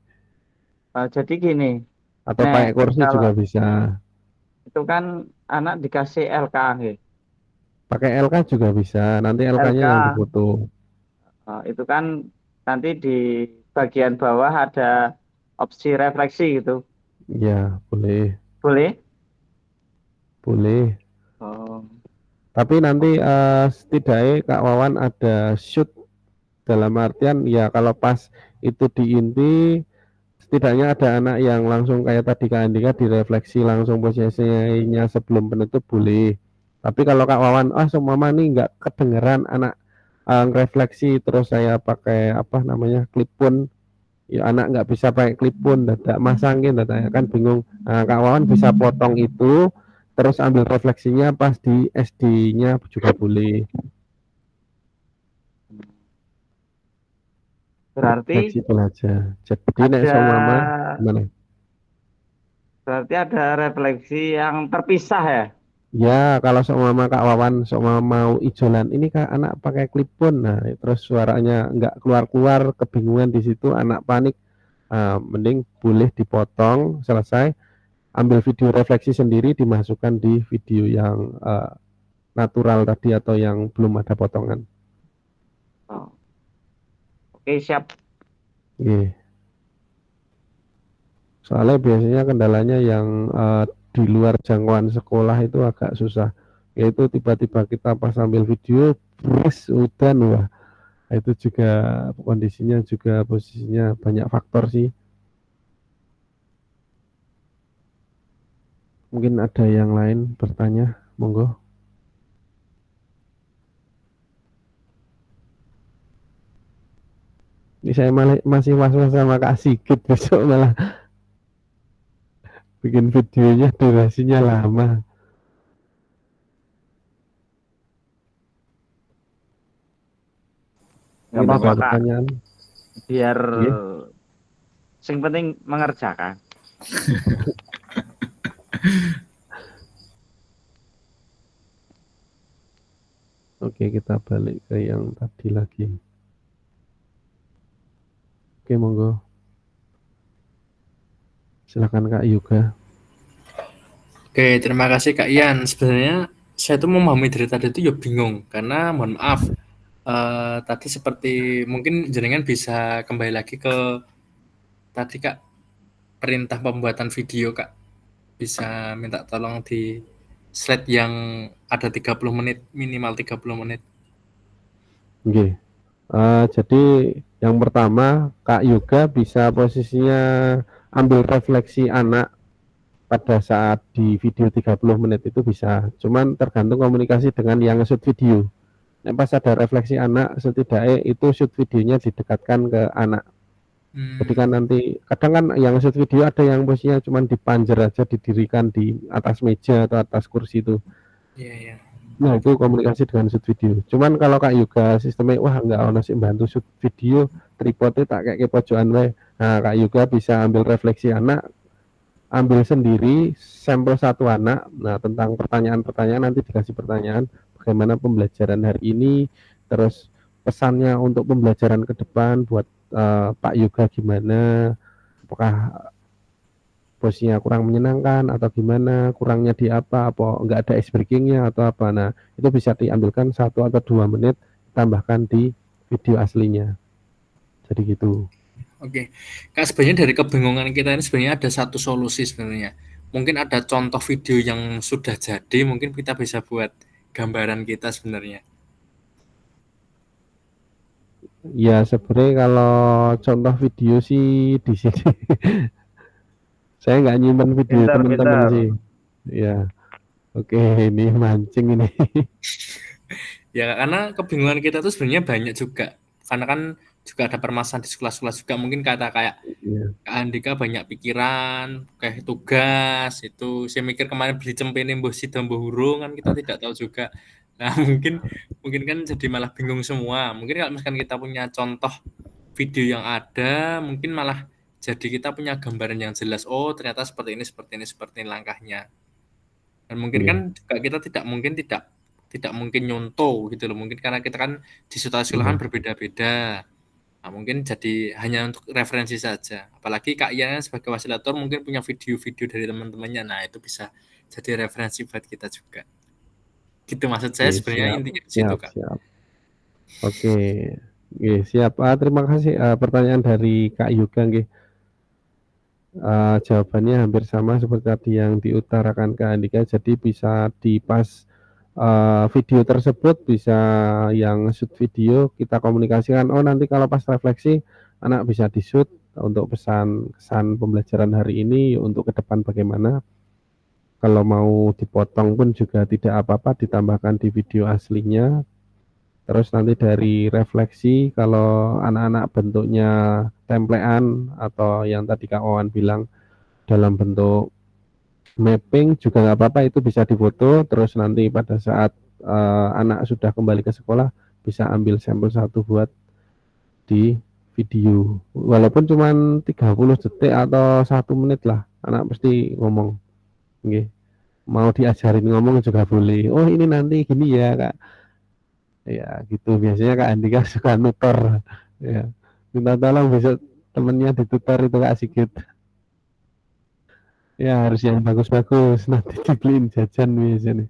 Jadi gini. Atau pakai kursi juga bisa. Itu kan anak dikasih LK gitu. Pakai LK juga bisa. Nanti LK-nya yang difoto. Itu kan nanti di bagian bawah ada opsi refleksi gitu. Iya, boleh. Boleh? Boleh. Tapi nanti setidaknya Kak Wawan ada shoot, dalam artian ya kalau pas itu di inti, setidaknya ada anak yang langsung kayak tadi Kak Andika direfleksi langsung posisinya sebelum penutup boleh. Tapi kalau Kak Wawan, semama nih nggak kedengeran anak refleksi, terus saya pakai apa namanya clip-on, ya anak nggak bisa pakai clip-on, dadak masangin, dadak kan bingung. Kak Wawan bisa potong itu, terus ambil refleksinya pas di SD-nya juga boleh. Berarti fleksibel aja. Jadi nek mama gimana? Berarti ada refleksi yang terpisah ya? Ya, kalau mama Kak Wawan mau ijolan, ini Kak anak pakai clip-on, nah terus suaranya nggak keluar-keluar, kebingungan di situ, anak panik, mending boleh dipotong, selesai, ambil video refleksi sendiri, dimasukkan di video yang natural tadi atau yang belum ada potongan. Oke, siap. Soalnya biasanya kendalanya yang di luar jangkauan sekolah itu agak susah, yaitu tiba-tiba kita pas ambil video udan, wah itu juga kondisinya juga posisinya banyak faktor sih. Mungkin ada yang lain bertanya, monggo. Ini saya masih was-was sama Kak Sigit, besok malah bikin videonya durasinya lama. Nggak apa-apa Kak. Pertanyaan. Biar sing penting mengerjakan. Oke, kita balik ke yang tadi lagi. Oke, monggo. Silakan Kak Yuga. Oke, terima kasih Kak Ian. Sebenarnya saya tuh memahami dari tadi itu ya bingung, karena mohon maaf, tadi seperti mungkin jenengan bisa kembali lagi ke tadi Kak, perintah pembuatan video Kak. Bisa minta tolong di slide yang ada 30 menit, minimal 30 menit. Oke. Jadi yang pertama Kak Yoga bisa posisinya ambil refleksi anak pada saat di video 30 menit itu bisa, cuman tergantung komunikasi dengan yang shoot video. Pas ada refleksi anak, setidaknya itu shoot videonya didekatkan ke anak. Jadi kan nanti kadang kan yang shoot video ada yang posisinya cuman dipanjer aja, didirikan di atas meja atau atas kursi itu. Iya. Nah itu komunikasi dengan shoot video. Cuman kalau Kak Yoga sistemnya wah nggak ono sih bantu shoot video, tripodnya tak kayak pojokan wae. Nah, Kak Yuga bisa ambil refleksi anak, ambil sendiri sampel satu anak. Nah, tentang pertanyaan-pertanyaan nanti dikasih pertanyaan bagaimana pembelajaran hari ini, terus pesannya untuk pembelajaran ke depan buat Pak Yuga gimana, apakah posisinya kurang menyenangkan atau gimana, kurangnya di apa enggak ada ice breakingnya atau apa. Nah, itu bisa diambilkan 1 atau 2 menit, tambahkan di video aslinya. Jadi gitu. Oke, Kak, sebenarnya dari kebingungan kita ini sebenarnya ada satu solusi sebenarnya. Mungkin ada contoh video yang sudah jadi, mungkin kita bisa buat gambaran kita sebenarnya. Ya, sebenarnya kalau contoh video sih di sini saya nggak nyimpen video teman-teman sih. Ya, oke, ini mancing ini. Ya, karena kebingungan kita tuh sebenarnya banyak juga. Karena kan juga ada permasalahan di sekolah-sekolah juga. Mungkin kayak Kak Andika banyak pikiran, kayak tugas itu. Saya mikir kemarin beli cempene mbuh sida mbuh hurung kan kita tidak tahu juga. Nah, mungkin kan jadi malah bingung semua. Mungkin kalau misalkan kita punya contoh video yang ada, mungkin malah jadi kita punya gambaran yang jelas. Oh, ternyata seperti ini langkahnya. Dan mungkin kan juga kita tidak mungkin nyontoh gitu loh. Mungkin karena kita kan di situasi sekolahan berbeda-beda. Nah, mungkin jadi hanya untuk referensi saja. Apalagi Kak Ian sebagai wasilator mungkin punya video-video dari teman-temannya. Nah, itu bisa jadi referensi buat kita juga. Gitu maksud saya sebenarnya intinya di situ, Kak. Siap. Oke. Siap. Terima kasih pertanyaan dari Kak Yuga nggih. Jawabannya hampir sama seperti tadi yang diutarakan Kak Andika. Jadi bisa dipas video tersebut, bisa yang shoot video kita komunikasikan. Oh, nanti kalau pas refleksi anak bisa di shoot untuk kesan pembelajaran hari ini, untuk ke depan bagaimana. Kalau mau dipotong pun juga tidak apa-apa, ditambahkan di video aslinya. Terus nanti dari refleksi, kalau anak-anak bentuknya templean atau yang tadi Kak Wawan bilang dalam bentuk mapping juga nggak apa-apa, itu bisa difoto. Terus nanti pada saat anak sudah kembali ke sekolah bisa ambil sampel 1 buat di video. Walaupun cuma 30 detik atau 1 menit lah, anak pasti ngomong. Nggih. Mau diajarin ngomong juga boleh. Oh, ini nanti gini ya, Kak. Ya, gitu. Biasanya Kak Andika suka nutor. Ya. Minta tolong besok temennya ditutor itu Kak Sigit. Ya, harus yang bagus-bagus, nanti dibeliin jajan biasanya.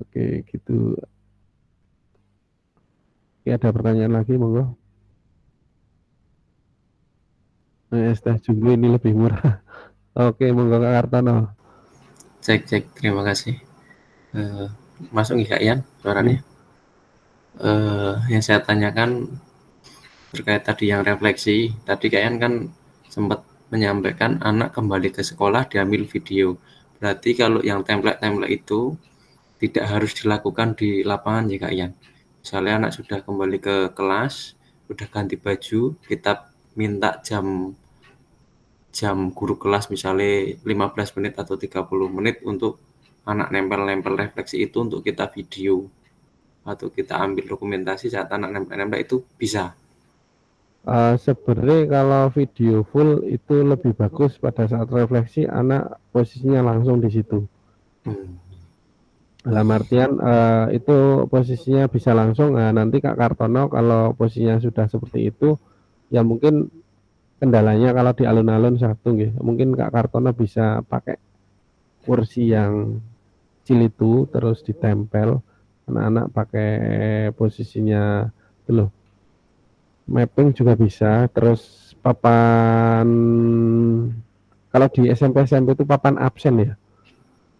Oke, gitu. Oke, ada pertanyaan lagi, monggo. Teh Jumbo ini lebih murah. Oke, monggo Kak Kartono. Cek, terima kasih. Masuk nggih Kak Ian suaranya? Yang saya tanyakan terkait tadi yang refleksi. Tadi Kak Ian kan sempat menyampaikan anak kembali ke sekolah diambil video. Berarti kalau yang template itu tidak harus dilakukan di lapangan ya Kak Ian. Misalnya anak sudah kembali ke kelas, sudah ganti baju, kita minta jam guru kelas misalnya 15 menit atau 30 menit untuk anak nempel refleksi itu untuk kita video atau kita ambil dokumentasi saat anak nempel itu bisa. Sebenarnya kalau video full itu lebih bagus pada saat refleksi anak posisinya langsung di situ. Dalam artian itu posisinya bisa langsung. Nah, nanti Kak Kartono kalau posisinya sudah seperti itu, ya mungkin kendalanya kalau di alun-alun satu nggih, mungkin Kak Kartono bisa pakai kursi yang kecil itu terus ditempel, anak-anak pakai posisinya loh. Mapping juga bisa, terus papan kalau di SMP itu papan absen ya,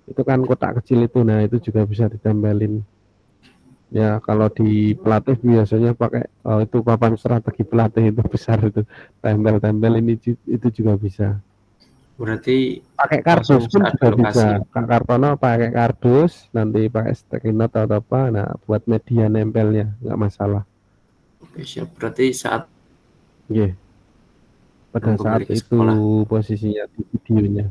itu kan kotak kecil itu, nah itu juga bisa ditempelin ya. Kalau di pelatih biasanya pakai itu papan strategi pelatih itu besar itu, tempel-tempel ini itu juga bisa. Berarti pakai kardus pun juga bisa. Kak Kartono pakai kardus, nanti pakai sticky note atau apa, nah buat media nempelnya nggak masalah. Oke, siap. Berarti saat pada saat itu sekolah, posisinya di videonya.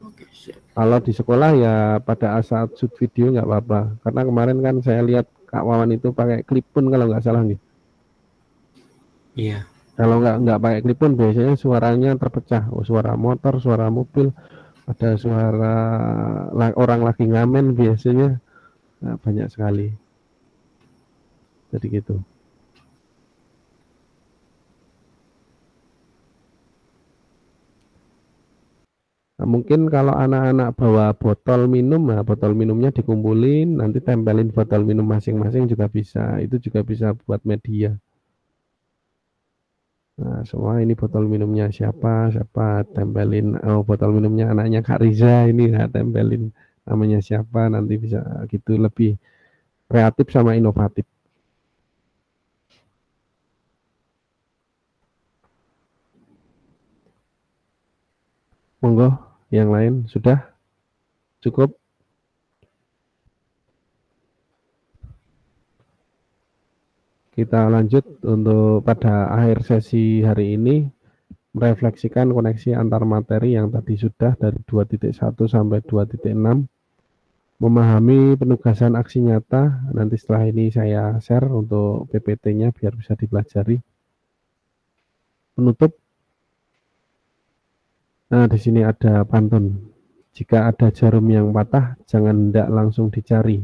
Oke, siap. Kalau di sekolah ya pada saat shoot video nggak apa-apa. Karena kemarin kan saya lihat Kak Wawan itu pakai clip pun kalau nggak salah nih. Iya. Kalau nggak pakai clip-on biasanya suaranya terpecah. Oh, suara motor, suara mobil, ada suara orang lagi ngamen biasanya. Nah, banyak sekali. Jadi gitu. Nah, mungkin kalau anak-anak bawa botol minum, nah botol minumnya dikumpulin, nanti tempelin botol minum masing-masing juga bisa. Itu juga bisa buat media. Nah, semua ini botol minumnya siapa, tempelin. Oh, botol minumnya anaknya Kak Riza ini, nah, tempelin namanya siapa, nanti bisa gitu, lebih kreatif sama inovatif. Monggo, yang lain sudah cukup? Kita lanjut untuk pada akhir sesi hari ini, merefleksikan koneksi antar materi yang tadi sudah dari 2.1 sampai 2.6, memahami penugasan aksi nyata. Nanti setelah ini saya share untuk PPT-nya biar bisa dipelajari. Penutup. Nah, di sini ada pantun. Jika ada jarum yang patah, jangan hendak langsung dicari.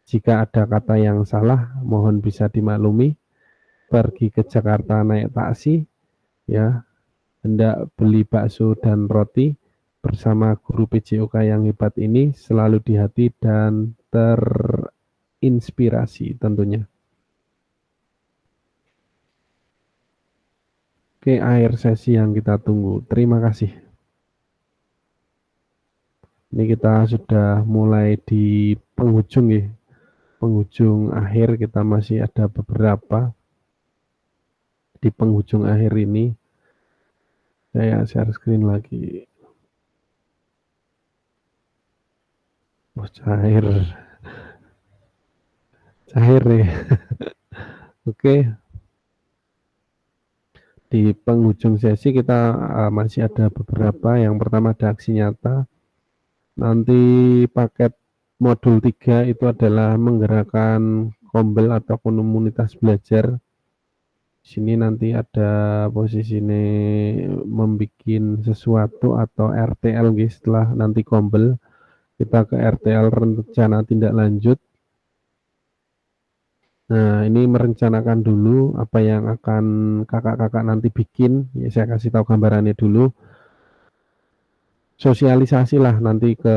Jika ada kata yang salah, mohon bisa dimaklumi. Pergi ke Jakarta naik taksi, ya, hendak beli bakso dan roti bersama guru PJOK yang hebat ini, selalu di hati dan terinspirasi tentunya. Oke, akhir sesi yang kita tunggu. Terima kasih. Ini kita sudah mulai di penghujung ya. Penghujung akhir, kita masih ada beberapa di penghujung akhir ini. Saya share screen lagi. Oh, cair nih. Oke. Di penghujung sesi kita masih ada beberapa. Yang pertama ada aksi nyata. Nanti paket modul 3 itu adalah menggerakkan kombel atau komunitas belajar. Sini nanti ada posisi ini membuat sesuatu atau RTL guys. Setelah nanti kombel kita ke RTL, rencana tindak lanjut. Nah, ini merencanakan dulu apa yang akan kakak-kakak nanti bikin. Ya, saya kasih tahu gambarannya dulu. Sosialisasi lah nanti ke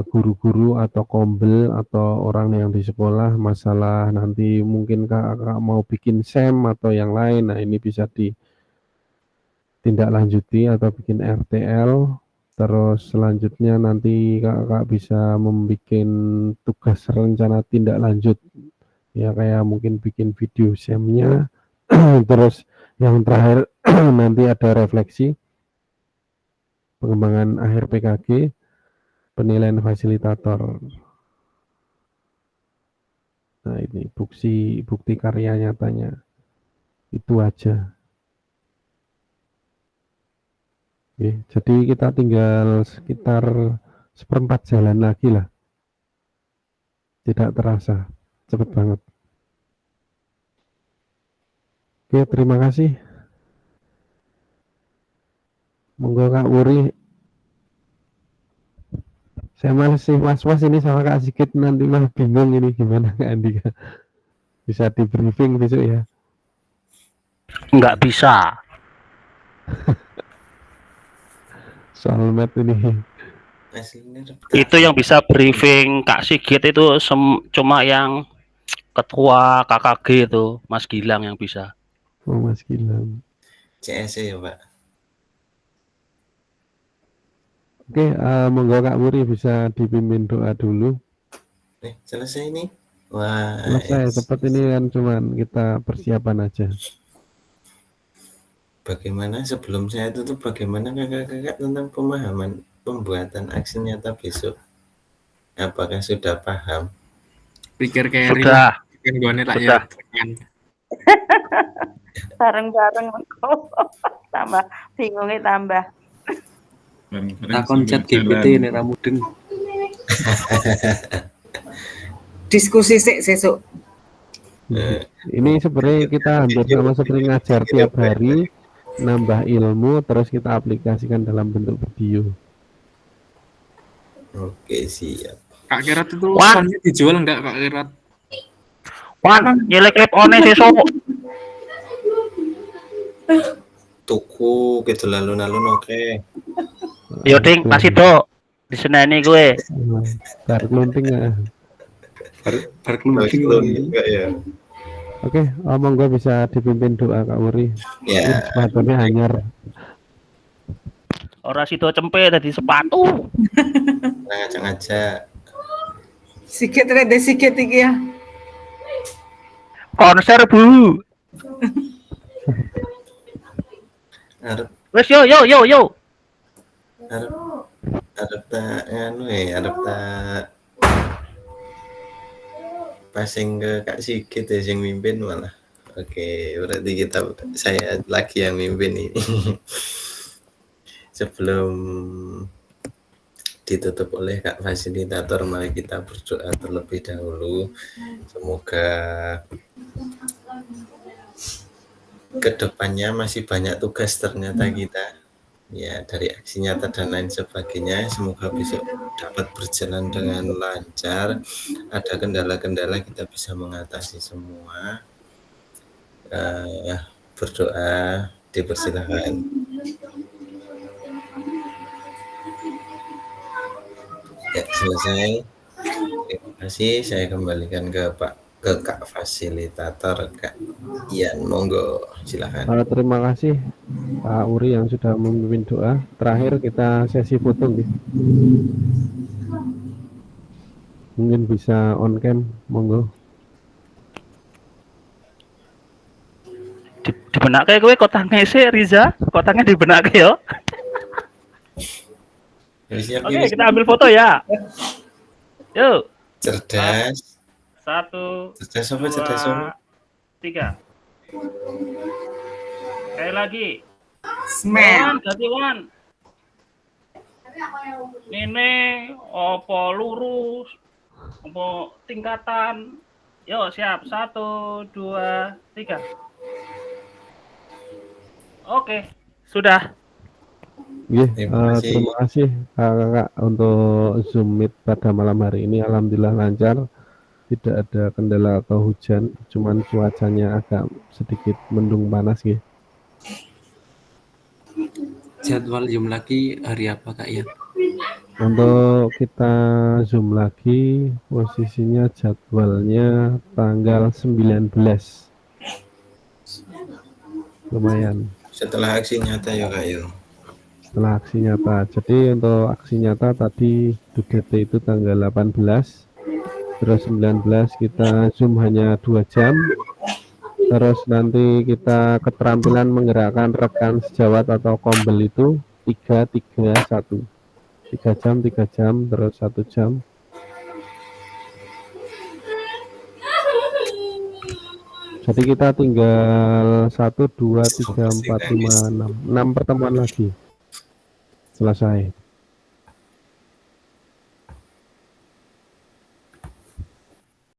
guru-guru atau kombel atau orang yang di sekolah masalah nanti mungkin kakak mau bikin SEM atau yang lain. Nah, ini bisa ditindaklanjuti atau bikin RTL. Terus selanjutnya nanti kakak bisa membuat tugas rencana tindak lanjut. Ya, kayak mungkin bikin video SEM-nya. Terus yang terakhir nanti ada refleksi pengembangan akhir PKG, penilaian fasilitator. Nah, ini bukti karya nyatanya. Itu aja. Oke, jadi kita tinggal sekitar 1/4 jalan lagi lah. Tidak terasa, cepet banget. Oke, terima kasih. Monggo Kak Wuri. Saya masih was-was ini sama Kak Sigit, nanti malah bingung ini gimana Kak Andika. Bisa di briefing besok ya? Nggak bisa. Soal mat ini. Itu yang bisa briefing Kak Sigit itu cuma yang ketua KKG itu, Mas Gilang yang bisa. Oh, Mas Gilang. CSE ya Pak. Oke, monggo Kak Wuri bisa dipimpin doa dulu. Selesai ini. Wah, selesai. Seperti ini kan cuman kita persiapan aja. Bagaimana sebelum saya tutup, bagaimana kakak-kakak tentang pemahaman pembuatan aksi nyata besok? Apakah sudah paham? Pikir kayak sudah. Sudah. Bareng-bareng tambah bingungnya tambah. Takon chat GPT ini ramudeng. Diskusi sesuk. Ini sebenarnya kita hampir sama seperti ngajar tiap hari, nambah ilmu, terus kita aplikasikan dalam bentuk video. Oke, siap. Kak Kirat itu Wah. soundnya dijual nggak Kak Kirat? Wan, nyelek clip on sesuk. Tuku gitu lalu-lalu oke. Yo ding, masih do. Diseneni gue. Bar kelunting ya. Berkelunding enggak ya? Oke, omong gue bisa dipimpin doa Kak Wuri. Ya. Sepatunya hanyar. Ora sido cempe dadi sepatu. Ngajak-ngajak. Sikit rede sikit iki ya. Konser Bu. Arep Wes yo. arep tak anu arep tak passing ke Kak Sigit ya yang mimpin malah. Oke, berarti saya lagi yang mimpin ini. Sebelum ditutup oleh Kak Fasilitator, mari kita berdoa terlebih dahulu. Semoga kedepannya masih banyak tugas ternyata kita. Ya, dari aksi nyata dan lain sebagainya. Semoga besok dapat berjalan dengan lancar. Ada kendala-kendala kita bisa mengatasi semua. Berdoa, dipersilakan. Ya, selesai. Terima kasih. Saya kembalikan ke Kak Fasilitator, Kak Ian. Monggo, silakan. Terima kasih Pak Uri yang sudah memimpin doa. Terakhir kita sesi foto gitu. Mungkin bisa on cam, monggo. Dibenake kowe kotangnya sih Riza, kotangnya dibenake yo. Oke, kita ambil foto ya. Yuk. Cerdas. 1, Cerdas apa? 3. Sekali lagi. Semen. Ganti Wan. Ini apa lurus? Apa tingkatan? Yo, siap. 1, 2, 3. Oke, sudah. Terima kasih kakak untuk Zoom Meet pada malam hari ini. Alhamdulillah lancar, tidak ada kendala atau hujan, cuman cuacanya agak sedikit mendung panas gitu. Jadwal Zoom lagi hari apa Kak ya? Untuk kita Zoom lagi, posisinya jadwalnya tanggal 19. Lumayan. Setelah aksi nyata ya Kak yo. Setelah aksi nyata. Jadi untuk aksi nyata tadi DGT itu tanggal 18. Terus 19 kita Zoom hanya 2 jam. Terus nanti kita keterampilan menggerakkan rekan sejawat atau kombel itu 3-3-1. 3 jam, terus 1 jam. Jadi kita tinggal 1, 2, 3, 4, 5, 6 pertemuan lagi. Selesai.